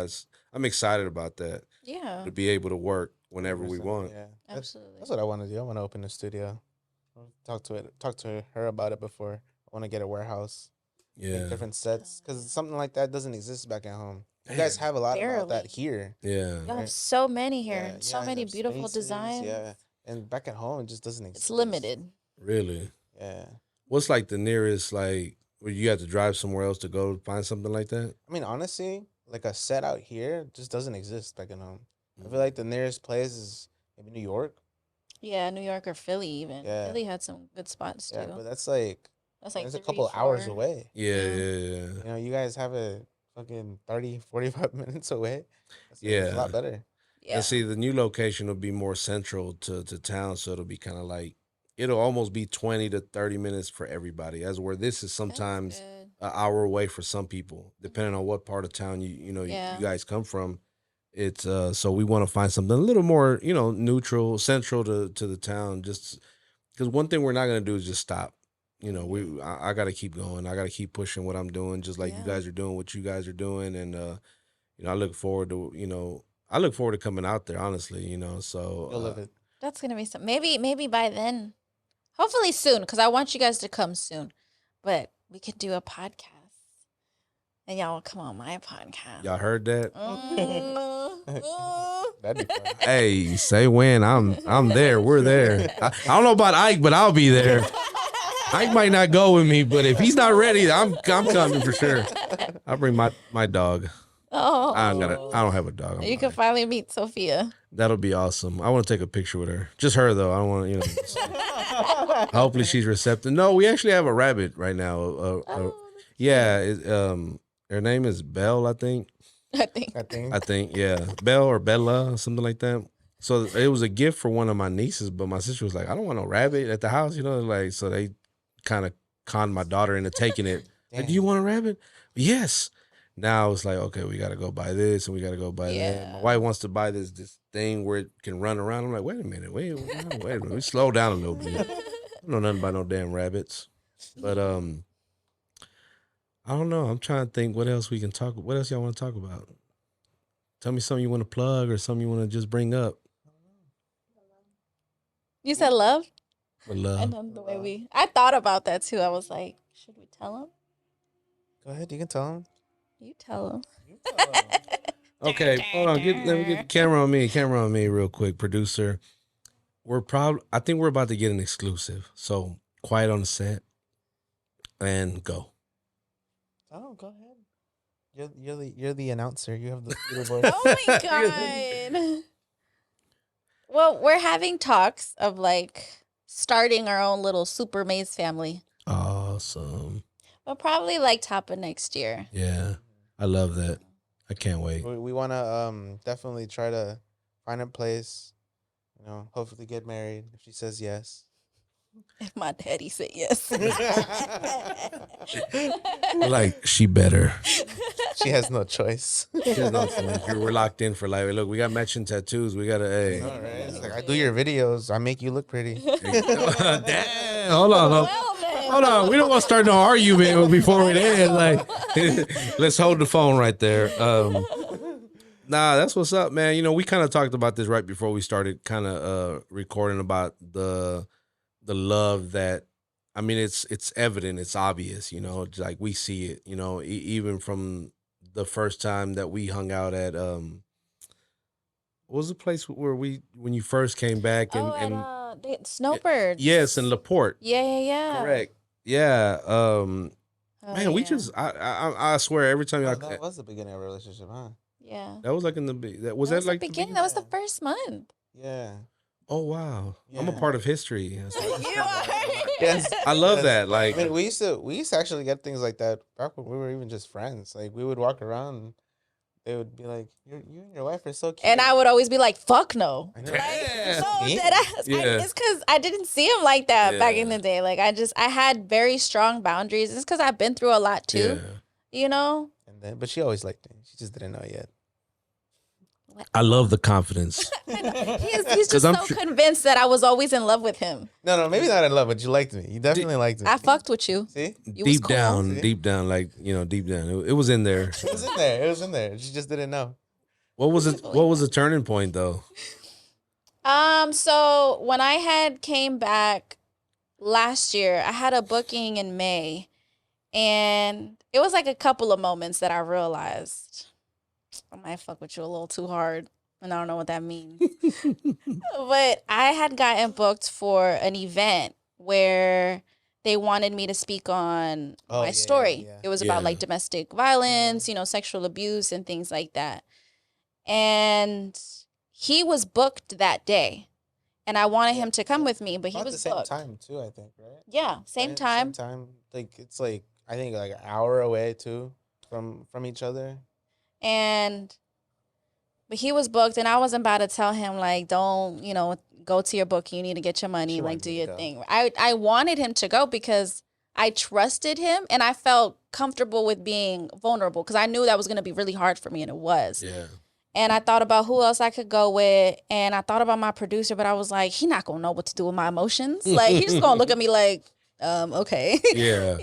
I'm excited about that, Yeah, to be able to work whenever we 100%, want. Yeah, absolutely. That's what I want to do. I want to open a studio. Talk to her about it before. I want to get a warehouse. Yeah. Make different sets, because something like that doesn't exist back at home. You guys have a lot about that Barely. here. Yeah. You have so many here, Yeah, and you so guys many have beautiful spaces, designs. Yeah, and back at home, it just doesn't exist. It's limited. Really? Yeah. What's like the nearest, like, where you have to drive somewhere else to go find something like that? I mean, honestly, like a set out here just doesn't exist back at home. I feel like the nearest place is maybe New York. Yeah, New York or Philly even. Yeah. Philly had some good spots too. Yeah, but that's like That's like it's a 3, couple of hours 4. away. Yeah. You guys have a fucking 30, 45 minutes away. It's Yeah. a lot better. Yeah. And see, the new location will be more central to town, so it'll be kind of like, it'll almost be 20 to 30 minutes for everybody, as where this is sometimes That's good. an hour away for some people, depending on what part of town Yeah. you guys come from. It's so we want to find something a little more, neutral, central to the town, just because one thing we're not gonna do is just stop. I got to keep going. I got to keep pushing what I'm doing, just like you Yeah. guys are doing what you guys are doing, and I look forward to coming out there, honestly. So You'll live it. That's gonna be some. Maybe by then, hopefully soon, because I want you guys to come soon. But we could do a podcast, and y'all will come on my podcast. y'all heard that? That'd be fun. Hey, say when. I'm there. We're there. I don't know about Ike, but I'll be there. Ike might not go with me, but if he's not ready, I'm coming for sure. I'll bring my dog. Oh, I don't have a dog. You can finally meet Sophia. That'll be awesome. I want to take a picture with her. Just her though. I don't want to, hopefully she's receptive. No, we actually have a rabbit right now. Yeah, her name is Belle, I think. I think. I think. Yeah, Belle or Bella, something like that. So it was a gift for one of my nieces, but my sister was like, I don't want no rabbit at the house, like, so they kind of conned my daughter into taking it. Like, do you want a rabbit? Yes. Now it's like, okay, we got to go buy this and we got to go buy that. My wife wants to buy this thing where it can run around. I'm like, wait a minute. We slow down a little bit. I don't know nothing about no damn rabbits. But I don't know. I'm trying to think what else we can talk. What else y'all want to talk about? Tell me something you want to plug or something you want to just bring up. You said love? With love. And then the way I thought about that too. I was like, should we tell him? Go ahead. You can tell him. You tell him. Okay, hold on. Let me get the camera on me real quick, producer. I think we're about to get an exclusive. So quiet on the set and go. Oh, go ahead. You're the announcer. You have the voice. Oh my god. Well, we're having talks of like starting our own little Super Maze family. Awesome. But probably like top of next year. Yeah, I love that. I can't wait. We want to definitely try to find a place. Hopefully get married if she says yes. If my daddy said yes. Like, she better. She has no choice. We're locked in for life. Look, we got matching tattoos. We got to, hey. All right. It's like, I do your videos. I make you look pretty. Damn. Hold on. Hold on. We don't want to start no argument before it ends. Like, let's hold the phone right there. Nah, that's what's up, man. We kind of talked about this right before we started kind of recording about the love that, I mean, it's evident, it's obvious, it's like we see it, even from the first time that we hung out at what was the place where when you first came back the Snowbirds. yes, in Laporte. Yeah. Correct. Yeah. Oh, Man, we yeah. just I swear every time Oh, y'all that was the beginning of a relationship, huh? Yeah. that was like in the that was That that was like the the beginning. beginning? That was the first month. Yeah. Oh wow, I'm a Yeah. part of history. You are. Yes. I love Yes. that. Like, I mean, we used to actually get things like that back when we were even just friends. Like we would walk around, and they would be like, you and your wife are so cute." And I would always be like, "Fuck no." I know. Yeah. No, Me? Yeah. it's because I didn't see him like that back in Yeah. the day. Like I had very strong boundaries. It's because I've been through a lot too. yeah, You know. And then, but she always liked me. She just didn't know yet. I love the confidence. He's 'Cause just I'm so sure- convinced that I was always in love with him. No, maybe not in love, but you liked me. You definitely liked me. I fucked with you. See, You was deep cool. down, See? deep down, like deep down, it was in there. it was in there. It was in there. She just didn't know. What was it? What was the turning point though? So when I had came back last year, I had a booking in May, and it was like a couple of moments that I realized I might fuck with you a little too hard, and I don't know what that means. But I had gotten booked for an event where they wanted me to speak on Oh, my yeah, story. yeah. It was about Yeah. like domestic violence, sexual abuse and things like that. And he was booked that day. And I wanted him to come with me, but he About was the same booked. time too. I think, right? Yeah, same Right? time. Same time. Like it's like I think like an hour away too from each other. But he was booked, and I wasn't about to tell him like, don't go to your booking. You need to get your money, She like wanted do me to your go. thing. I wanted him to go because I trusted him, and I felt comfortable with being vulnerable because I knew that was going to be really hard for me, and it was. Yeah, And I thought about who else I could go with, and I thought about my producer, but I was like, he not gonna know what to do with my emotions. Like he's just gonna look at me like, okay. yeah.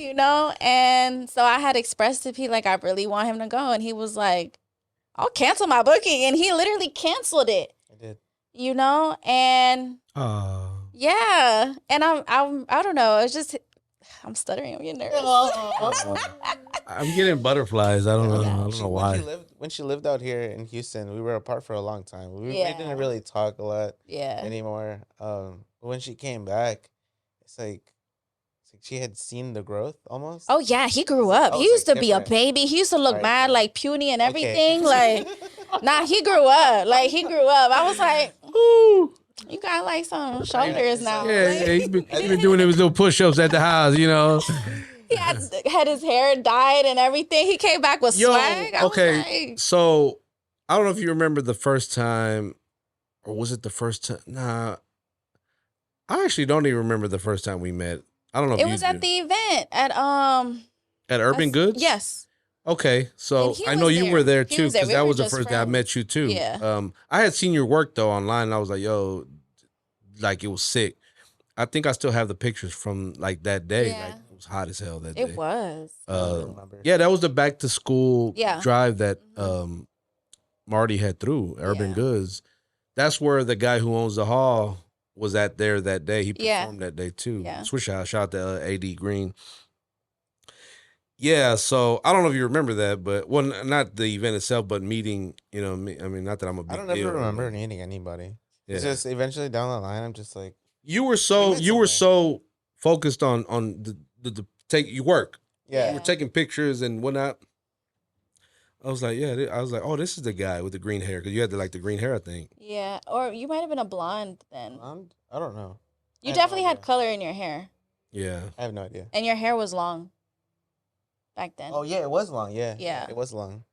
And so I had expressed to P like I really want him to go, and he was like, I'll cancel my booking, and he literally canceled it. I did. And Oh, yeah, and I don't know. It's just I'm stuttering. I'm getting nervous. I'm getting butterflies. I don't know. I don't know why. When she lived out here in Houston, we were apart for a long time. We Yeah. didn't really talk a lot Yeah. anymore. But when she came back, it's like she had seen the growth almost. Oh yeah, he grew up. Oh, He it's, used like, to be a different. baby. He used to look Right, mad, yeah. like puny and Okay. everything. Like, nah, he grew up. Like he grew up. I was like, ooh, you got like some shoulders now. Yeah, Like, yeah. He's been doing his little push-ups at the house. he had his hair dyed and everything. He came back with swag. I was okay. like, So I don't know if you remember the first time, or was it the first time? Nah, I actually don't even remember the first time we met. I don't know. If it you was do. at the event at at Urban Goods. Yes. Okay, so And he I know was you there. were there He too was there. because We that were was the just first day I friends. met you too. Yeah. I had seen your work though online, and I was like, "Yo, like it was sick." I think I still have the pictures from like that day. Yeah. Like it was hot as hell that day. It was. I don't remember. Yeah, that was the back to school Yeah. drive that Mhm. Marty had through Urban Yeah. Goods. That's where the guy who owns the hall was at there that day. He Yeah. performed that day too. Yeah. Swish out, shout out to AD Green. Yeah, so I don't know if you remember that, but well, not the event itself, but meeting. I mean, not that I'm a big I don't ever deal, remember but- meeting anybody. Yeah. It's just eventually down the line, I'm just like, you were We so met you were somewhere. so focused on the take you work. yeah. You were taking pictures and whatnot. I was like, oh, this is the guy with the green hair because you had the green hair, I think. Yeah. Or you might have been a blonde then. I don't know. I You have no definitely had idea. color in your hair. Yeah. I have no idea. And your hair was long back then. Oh yeah, it was long. Yeah. Yeah. It was long.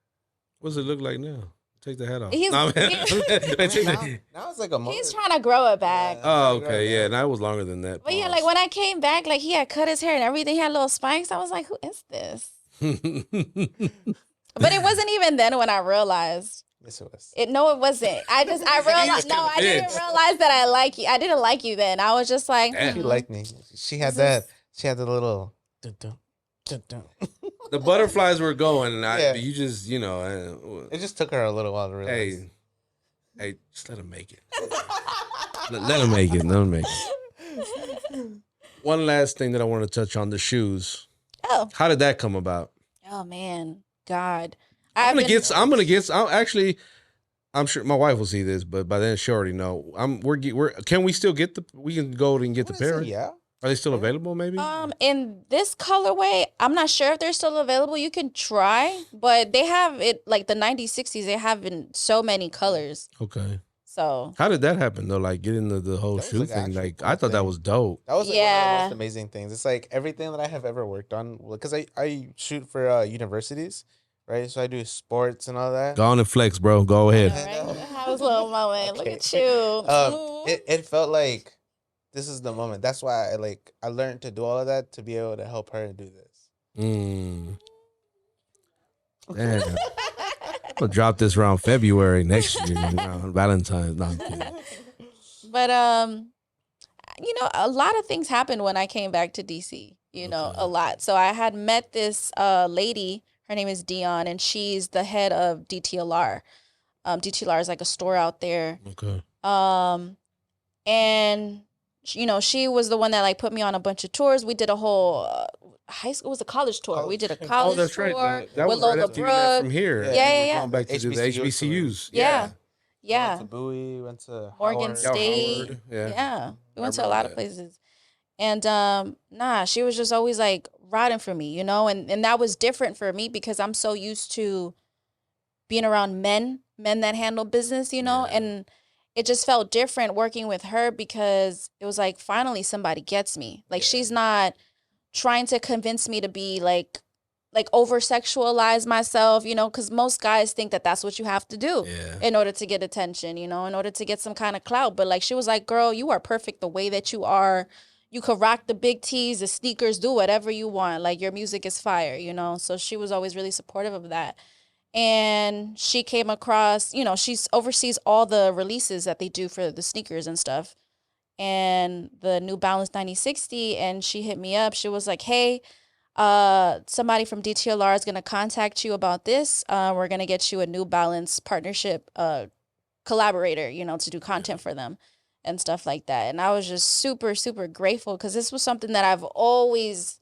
What does it look like now? Take the hat off. He's- Nah, man. he's- Take now, the- now it's like a He's trying to grow it back. Oh, okay, yeah. Now it was longer than that. But yeah, like when I came back, like he had cut his hair and everything. He had little spikes. I was like, who is this? But it wasn't even then when I realized. Yes, it was. No, it wasn't. I realized, no, I didn't convinced. realize that I like you. I didn't like you then. I was just like, Damn. She hmm. liked me. She had This that. is- She had the little. Dun, dun, dun, dun. The butterflies were going, and Yeah. you just, It just took her a little while to realize. hey, just let him make it. let him make it. Let him make it. One last thing that I want to touch on: the shoes. Oh, How did that come about? oh man, God. I'm actually, I'm sure my wife will see this, but by then she already know. We're can we still get we can go and get the pair? Yeah. Are they still Yeah. available? Maybe. In this colorway, I'm not sure if they're still available. You can try, but they have it like the 90s, 60s. They have in so many colors. Okay. So How did that happen though? Like getting the whole That was, shoe like, thing. actually Like cool I thought that thing. was dope. That was like one of Yeah. the most amazing things. It's like everything that I have ever worked on, because I shoot for universities, right? So I do sports and all that. Go on and flex, bro. Go I know, ahead. right? Have a little moment. Look Okay. at you. It felt like this is the moment. That's why I learned to do all of that to be able to help her do this. Mm. Damn. I'm gonna drop this around February next year, around Valentine's. No, I'm kidding. But you know, a lot of things happened when I came back to DC. You know, Okay. a lot. So I had met this lady. Her name is Dion, and she's the head of DTLR. DTLR is like a store out there. Okay. And you know, she was the one that like put me on a bunch of tours. We did a whole high school. It was a college tour. We did a college Oh, that's tour right. That with was right Lola after you left from Brooke. here. Yeah, yeah. Going back to do the HBCUs. Yeah. Went Yeah. to Bowie, went to Morgan Howard. State. Howard, yeah. Yeah. We went to a remember lot of that. places. And nah, she was just always like riding for me, you know, and that was different for me because I'm so used to being around men that handle business, you know, Yeah. and it just felt different working with her because it was like finally somebody gets me. Like she's not trying to convince me to be like over sexualize myself, you know, because most guys think that that's what you have to do Yeah. in order to get attention, you know, in order to get some kind of clout. But like she was like, girl, you are perfect the way that you are. You could rock the big tees, the sneakers, do whatever you want. Like your music is fire, you know. So she was always really supportive of that. And she came across, you know, she's oversees all the releases that they do for the sneakers and stuff. And the New Balance 9060, and she hit me up. She was like, hey, somebody from DTLR is going to contact you about this. We're going to get you a New Balance partnership collaborator, you know, to do content for them and stuff like that. And I was just super, super grateful because this was something that I've always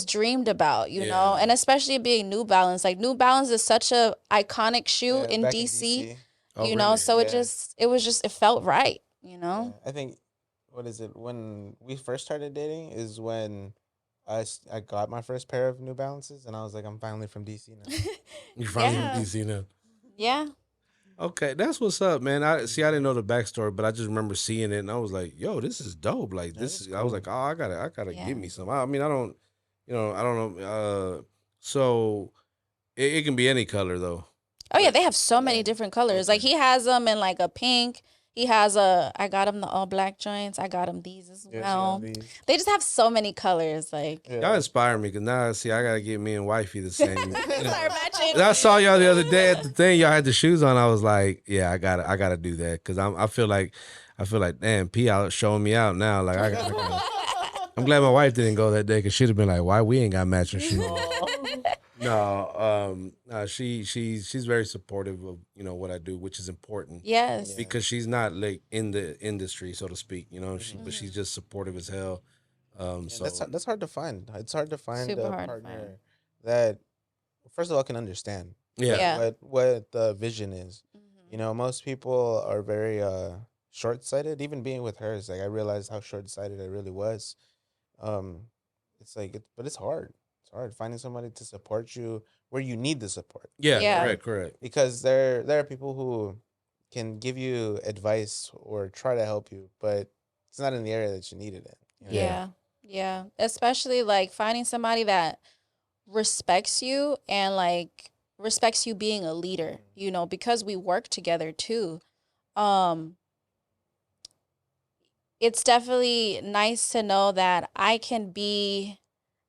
dreamed about, you know, and especially being New Balance. Like New Balance is such a iconic shoe in back DC, Oh, you know, really? so Yeah. it felt right, you know? Yeah, I think, what is it? When we first started dating is when I got my first pair of New Balances, and I was like, I'm finally from DC now. You're finally Yeah. in DC now. Yeah. Okay, that's what's up, man. I didn't know the backstory, but I just remember seeing it, and I was like, "Yo, this is dope!" Like That this is is. I was cool. like, "Oh, I gotta Yeah. give me some." I mean, I don't, I don't know. So it can be any color though. Oh yeah, they have so many Yeah. different colors. Like he has them in like a pink. He has I got him the all black joints. I got him these as Yeah, well. these. They just have so many colors. Like Yeah. Y'all inspire me because now see I gotta get me and wifey the same. Start matching. I saw y'all the other day at the thing. Y'all had the shoes on. I was like, yeah, I gotta do that because I feel like, damn, P out showing me out now. Like I gotta. I'm glad my wife didn't go that day because she'd have been like, why we ain't got matching shoes? No, she's very supportive of what I do, which is important. Yes. Because she's not like in the industry, so to speak, but she's just supportive as hell. So That's hard to find. It's hard to find Super a hard to partner find. that, first of all, can understand Yeah. what the vision is. Mhm. You know, most people are very short sighted. Even being with her is like I realized how short sighted I really was. It's like but it's hard. It's hard finding somebody to support you where you need the support. yeah, Yeah. correct. Because there are people who can give you advice or try to help you, but it's not in the area that you need it in. you know? Yeah. Yeah. Especially like finding somebody that respects you and like respects you being a leader, you know, because we work together too. It's definitely nice to know that I can be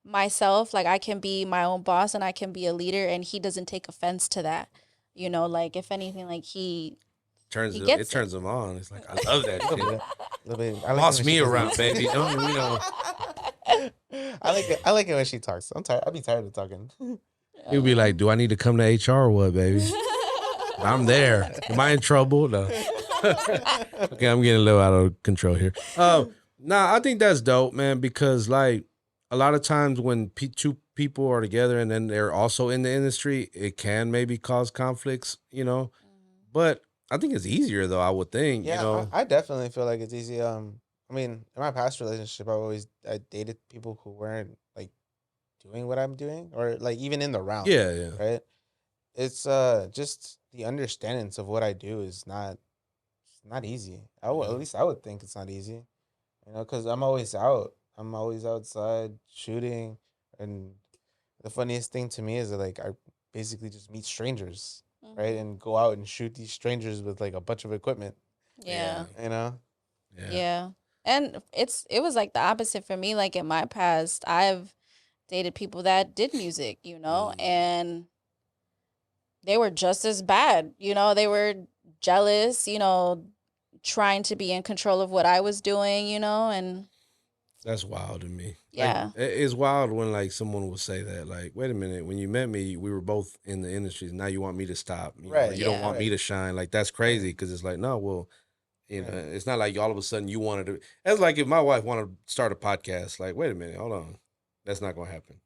myself, like I can be my own boss and I can be a leader and he doesn't take offense to that. You know, like if anything, like he It gets turns them on. It's like I love that shit. Little bit. I like Boss it when me she does around, that. baby. I like it when she talks. I'd be tired of talking. He'll be like, "Do I need to come to HR or what, baby? I'm there. Am I in trouble? No." Okay, I'm getting a little out of control here. Nah, I think that's dope, man, because like a lot of times when two people are together and then they're also in the industry, it can maybe cause conflicts, But I think it's easier though. I would think. Yeah, You know. I definitely feel like it's easy. I mean, in my past relationship, I dated people who weren't like doing what I'm doing, or like even in the round, Yeah. Yeah. right? It's just the understandings of what I do is not easy. At least I would think it's not easy, you know, because I'm always out. I'm always outside shooting, and the funniest thing to me is that like I basically just meet strangers, right, Mhm. and go out and shoot these strangers with like a bunch of equipment, Yeah. you know. Yeah. Yeah. And it was like the opposite for me. Like in my past, I've dated people that did music, and they were just as bad. They were jealous, trying to be in control of what I was doing, and That's wild to me. Like yeah. it's wild when like someone will say that. Like, wait a minute, when you met me, we were both in the industry. Now you want me to stop? Right. You don't Yeah. want me to shine. Like that's crazy because it's like, no, well, Right. it's not like all of a sudden you wanted to. That's like if my wife wanted to start a podcast. Like, wait a minute, hold on, that's not gonna happen.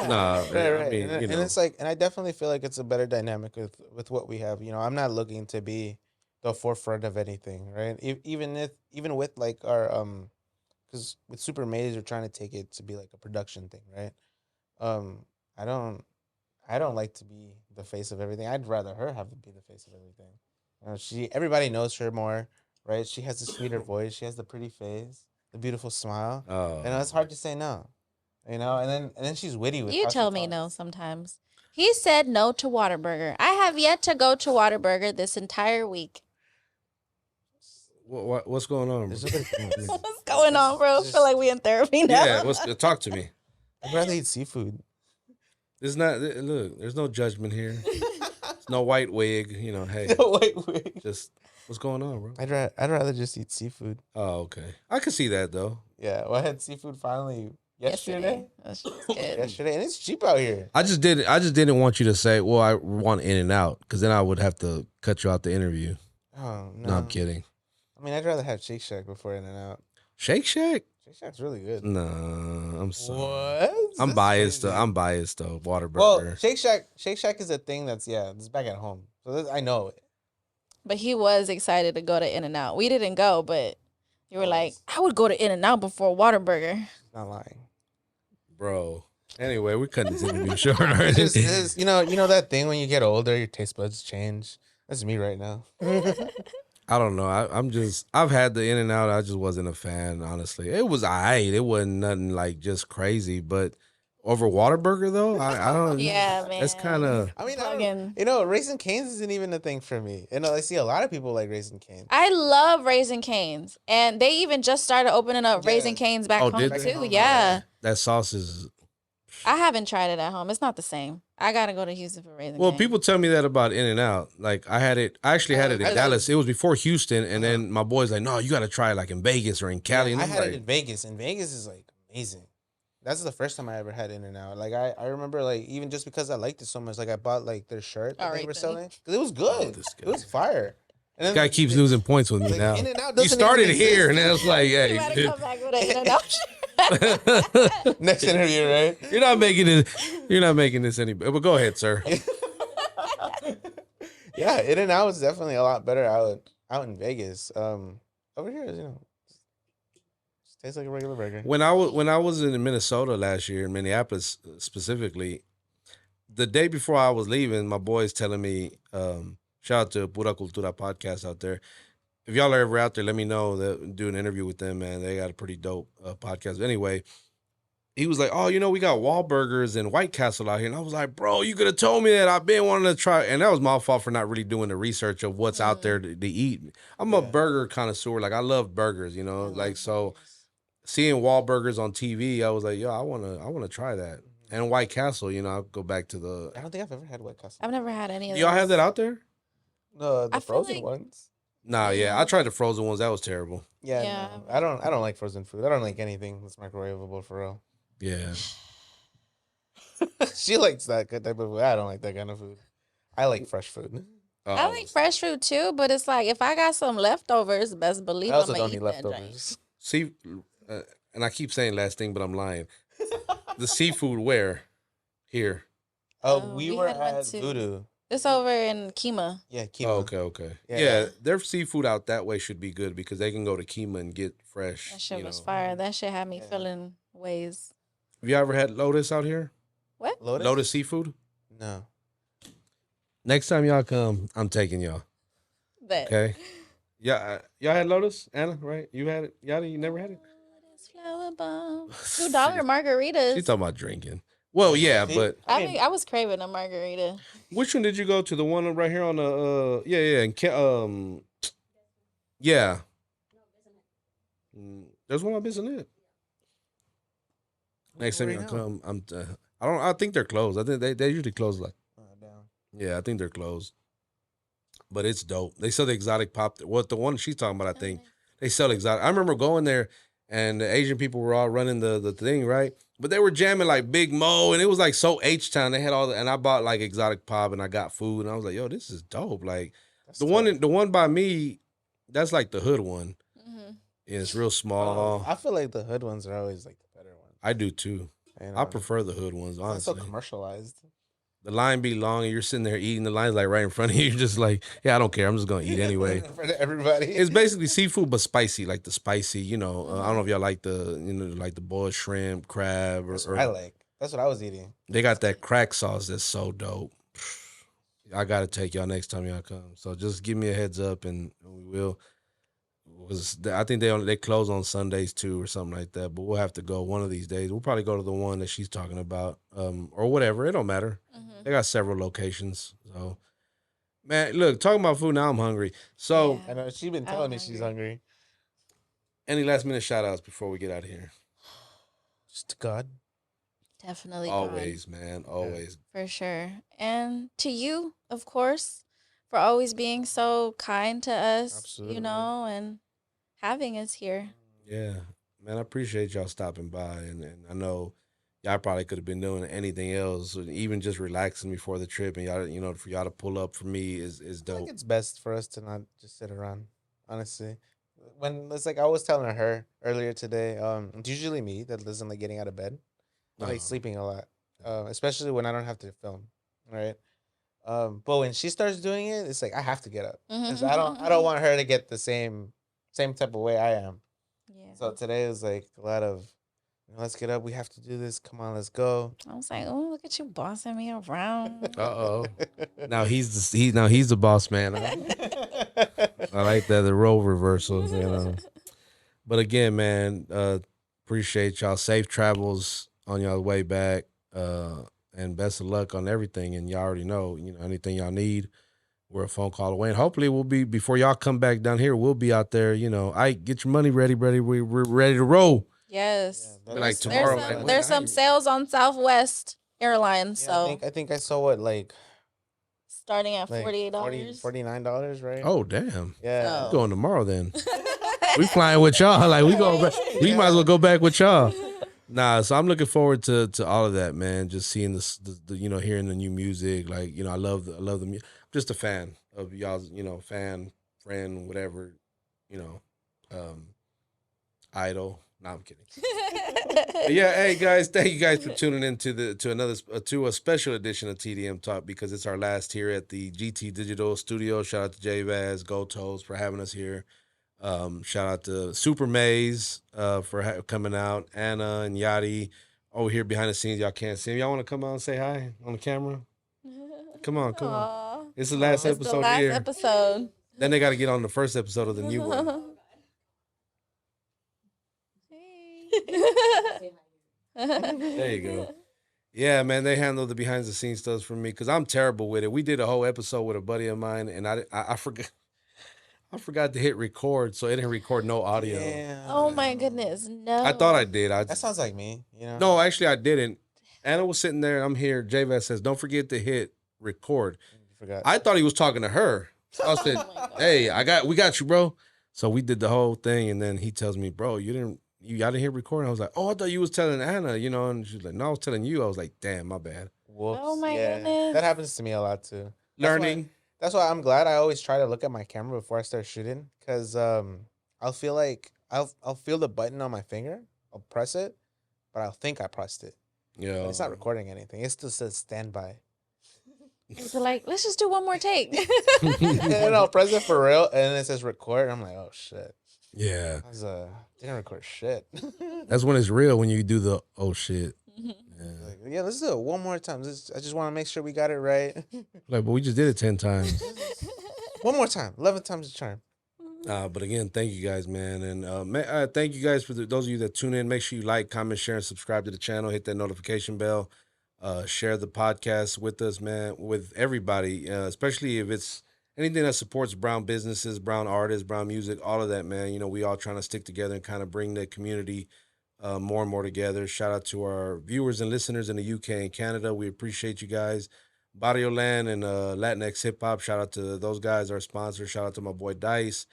Nah, Right, I right. mean, And it's like, and I definitely feel like it's a better dynamic with what we have. You know, I'm not looking to be the forefront of anything, right? Even with like our because with Super Maze, we're trying to take it to be like a production thing, right? Um, I don't I don't like to be the face of everything. I'd rather her have to be the face of everything. Everybody knows her more, right? She has the sweeter voice. She has the pretty face, the beautiful smile. Oh, It's hard to say no. And then she's witty with You how she tell me no talks. sometimes. He said no to Waterburger. I have yet to go to Waterburger this entire week. what's going on, bro? There's other things. What's going on, bro? I Just- feel like we in therapy now. Yeah, talk to me. I'd rather eat seafood. It's not. Look, there's no judgment here. It's no white wig. Hey, Wait. just what's going on, bro? I'd rather just eat seafood. Oh, okay. I can see that though. Yeah, well, I had seafood finally yesterday. That shit's good. Yesterday, and it's cheap out here. I just didn't want you to say, "Well, I want In and Out," because then I would have to cut you out the interview. Oh no, No, I'm kidding. I mean, I'd rather have Shake Shack before In and Out. Shake Shack? Shake Shack's really good. Nah, I'm sorry. What? I'm That's biased. crazy. I'm biased though. Whataburger. Well, Shake Shack is a thing that's it's back at home. So I know it. But he was excited to go to In and Out. We didn't go, but you were like, I would go to In and Out before Waterburger. Not lying. Bro. Anyway, we're cutting this interview short. It's you know that thing when you get older, your taste buds change. That's me right now. I don't know. I've had the In and Out. I just wasn't a fan, honestly. It was alright. It wasn't nothing like just crazy, but over Whataburger though, I don't. Yeah, man. That's kind of. I mean, Fucking- Raisin Canes isn't even a thing for me. I see a lot of people like Raisin Canes. I love Raisin Canes. And they even just started opening up Yeah. Raisin Canes back Oh, home did they? too. Back Yeah. That sauce is. I haven't tried it at home. It's not the same. I gotta go to Houston for Raisin Well, Canes. people tell me that about In and Out. Like I actually had it in I- Dallas. It was before Houston, and then my boy's like, "No, you got to try it like in Vegas or in Cali." And I I'm had like, it in Vegas, and Vegas is like amazing. That's the first time I ever had In and Out. Like I remember, like even just because I liked it so much, like I bought like their shirt that All they right, were then. selling because it was good. this It was fire. And This guy keeps losing points with me like, now. In-N-Out You doesn't started even here, exist. and then it's like, You "Hey, gotta dude, come back with an In and Out. Next interview, right? you're not making it. You're not making this any better." But go ahead, sir. Yeah, In and Out is definitely a lot better out in Vegas. Over here, just tastes like a regular burger. When I was in Minnesota last year, in Minneapolis specifically, the day before I was leaving, my boy's telling me, shout out to Pura Cultura podcast out there. If y'all are ever out there, let me know. Do an interview with them, man. They got a pretty dope podcast. But anyway, he was like, "Oh, we got Wahlburgers and White Castle out here," and I was like, "Bro, you could have told me that. I've been wanting to try." And that was my fault for not really doing the research of what's out there to eat. I'm a burger connoisseur. Like I love burgers, like so. Seeing Wahlburgers on TV, I was like, "Yo, I wanna try that." And White Castle, I'll go back to the. I don't think I've ever had White Castle. I've never had any of Do y'all those. have that out there? The I feel frozen like- ones. Nah, yeah, I tried the frozen ones. That was terrible. Yeah, Yeah. no, I don't like frozen food. I don't like anything that's microwavable for real. Yeah, She likes that type of food. I don't like that kind of food. I like fresh food. I like fresh fruit too, but it's like if I got some leftovers, best believe I also I'm don't gonna need eat that joint. leftovers. See, and I keep saying last thing, but I'm lying. The seafood where? Here. Oh, Oh, we we were had one at too. Voodoo. It's over in Kima. Yeah, Kima. Oh, okay. Yeah. Yeah, their seafood out that way should be good because they can go to Kima and get fresh. That shit you was know. fire. That shit had me Yeah. feeling ways. Have you ever had Lotus out here? What? Lotus Seafood? No. Next time y'all come, I'm taking y'all. Bet. Okay. Yeah, y'all had Lotus, Anna, right? You had it, Yada. You never had it. Lotus flower bomb. $2 She margaritas. talking about drinking. Well, yeah, See? but I was craving a margarita. which one did you go to? The one right here on the and yeah. There's one on Bissonnette. Next time Right you now. come, I think they're closed. I think they usually close like. Down. Yeah, I think they're closed. But it's dope. They sell the exotic pop. What the one she's talking about? I think they sell exotic. I remember going there, and the Asian people were all running the thing, right? But they were jamming like Big Mo, and it was like so H Town. They had all the, and I bought like exotic pop, and I got food, and I was like, yo, this is dope. Like That's the tough. one by me, that's like the hood one. Mm-hmm. And it's real small. I feel like the hood ones are always like the better ones. I do too. You I know? prefer the hood ones, It's not honestly. so commercialized. The line be long, and you're sitting there eating. The line's like right in front of you. You're just like, yeah, I don't care. I'm just gonna eat anyway. For everybody. It's basically seafood, but spicy, like the spicy. I don't know if y'all like like the boiled shrimp, crab, That's or what I like. That's what I was eating. they got that crack sauce that's so dope. I gotta take y'all next time y'all come. So just give me a heads up, and we will. I think they close on Sundays too, or something like that. But we'll have to go one of these days. We'll probably go to the one that she's talking about, or whatever. It don't matter. Mm-hmm. They got several locations. So, man, look, talking about food now, I'm hungry. So, Yeah. I know she's been I'm telling me she's hungry. any last minute shout outs before we get out of here? Just to God. Definitely God. Always, man. Always. For sure. And to you, of course, for always being so kind to us, Absolutely. and having us here. Yeah. Man, I appreciate y'all stopping by. And I know y'all probably could have been doing anything else, or even just relaxing before the trip. And y'all, for y'all to pull up for me is I dope. think it's best for us to not just sit around, honestly. When it's like I was telling her earlier today, it's usually me that doesn't like getting out of bed. I like Uh-huh. sleeping a lot, especially when I don't have to film, right? But when she starts doing it, it's like I have to get up because I don't want her to get the same type of way I am. Yeah. So today was like a lot of, let's get up. We have to do this. Come on, let's go. I was like, oh, look at you bossing me around. Uh-oh. Now he's the boss man. I like that, the role reversals. But again, man, appreciate y'all. Safe travels on y'all way back. And best of luck on everything. And y'all already know, anything y'all need, we're a phone call away. And hopefully we'll be, before y'all come back down here, we'll be out there, I get your money ready. We're ready to roll. Yes. Yeah, Like that's- tomorrow, There's like, some, there's some sales on Southwest Airlines, Yeah, so I think I saw what like starting at like $48. $49, right? Oh, damn. Yeah. Oh. Going tomorrow then. We flying with y'all. Like we go back. We might as well go back with y'all. Nah, so I'm looking forward to all of that, man. Just seeing the hearing the new music. Like, I love the music. Just a fan of y'all's, fan, friend, whatever, idol. No, I'm kidding. But yeah, hey guys, thank you guys for tuning in to a special edition of TDM Talk, because it's our last here at the GT Digital Studio. Shout out to J Vaz, Go Toes for having us here. Shout out to Super Maze for coming out. Anna and Yachty over here behind the scenes. Y'all can't see him. Y'all want to come out and say hi on the camera? Come on. Aw. It's the last It's episode the last here. episode. Then they got to get on the first episode of the new one. There you go. Yeah, man, they handle the behind the scenes stuff for me because I'm terrible with it. We did a whole episode with a buddy of mine, and I forgot. I forgot to hit record, so it didn't record no audio. Yeah. Oh my goodness, no. I thought I did. That sounds like me. No, actually, I didn't. Anna was sitting there. I'm here. JVS says, "Don't forget to hit record." You forgot. I thought he was talking to her. I said, Oh my God. "Hey, we got you, bro." So we did the whole thing, and then he tells me, "Bro, y'all didn't hit record." I was like, "Oh, I thought you was telling Anna, and she's like, "No, I was telling you." I was like, "Damn, my bad." Whoops. Oh my yeah. goodness. That happens to me a lot too. That's Learning. That's why I'm glad I always try to look at my camera before I start shooting, because I'll feel like I'll feel the button on my finger. I'll press it, but I'll think I pressed it. Yeah, But it's not recording anything. It still says standby. So like, let's just do one more take. And I'll press it for real, and then it says record. I'm like, oh shit. Yeah. I was didn't record shit. That's when it's real, when you do the oh shit. Like, yeah, let's do it one more time. I just want to make sure we got it right. Like, but we just did it 10 times. One more time. 11 times the charm. But again, thank you guys, man. And thank you guys for those of you that tune in. Make sure you like, comment, share, and subscribe to the channel. Hit that notification bell. Share the podcast with us, man, with everybody, especially if it's anything that supports brown businesses, brown artists, brown music, all of that, man. You know, we all trying to stick together and kind of bring the community more and more together. Shout out to our viewers and listeners in the UK and Canada. We appreciate you guys. Barrio Land and Latinx Hip Hop. Shout out to those guys, our sponsor. Shout out to my boy Dice.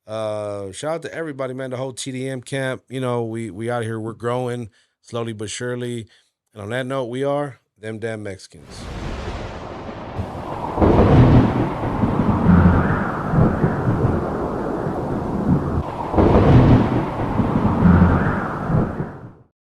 Shout out to everybody, man. The whole TDM camp. You know, we out here. We're growing slowly but surely. And on that note, we are them damn Mexicans.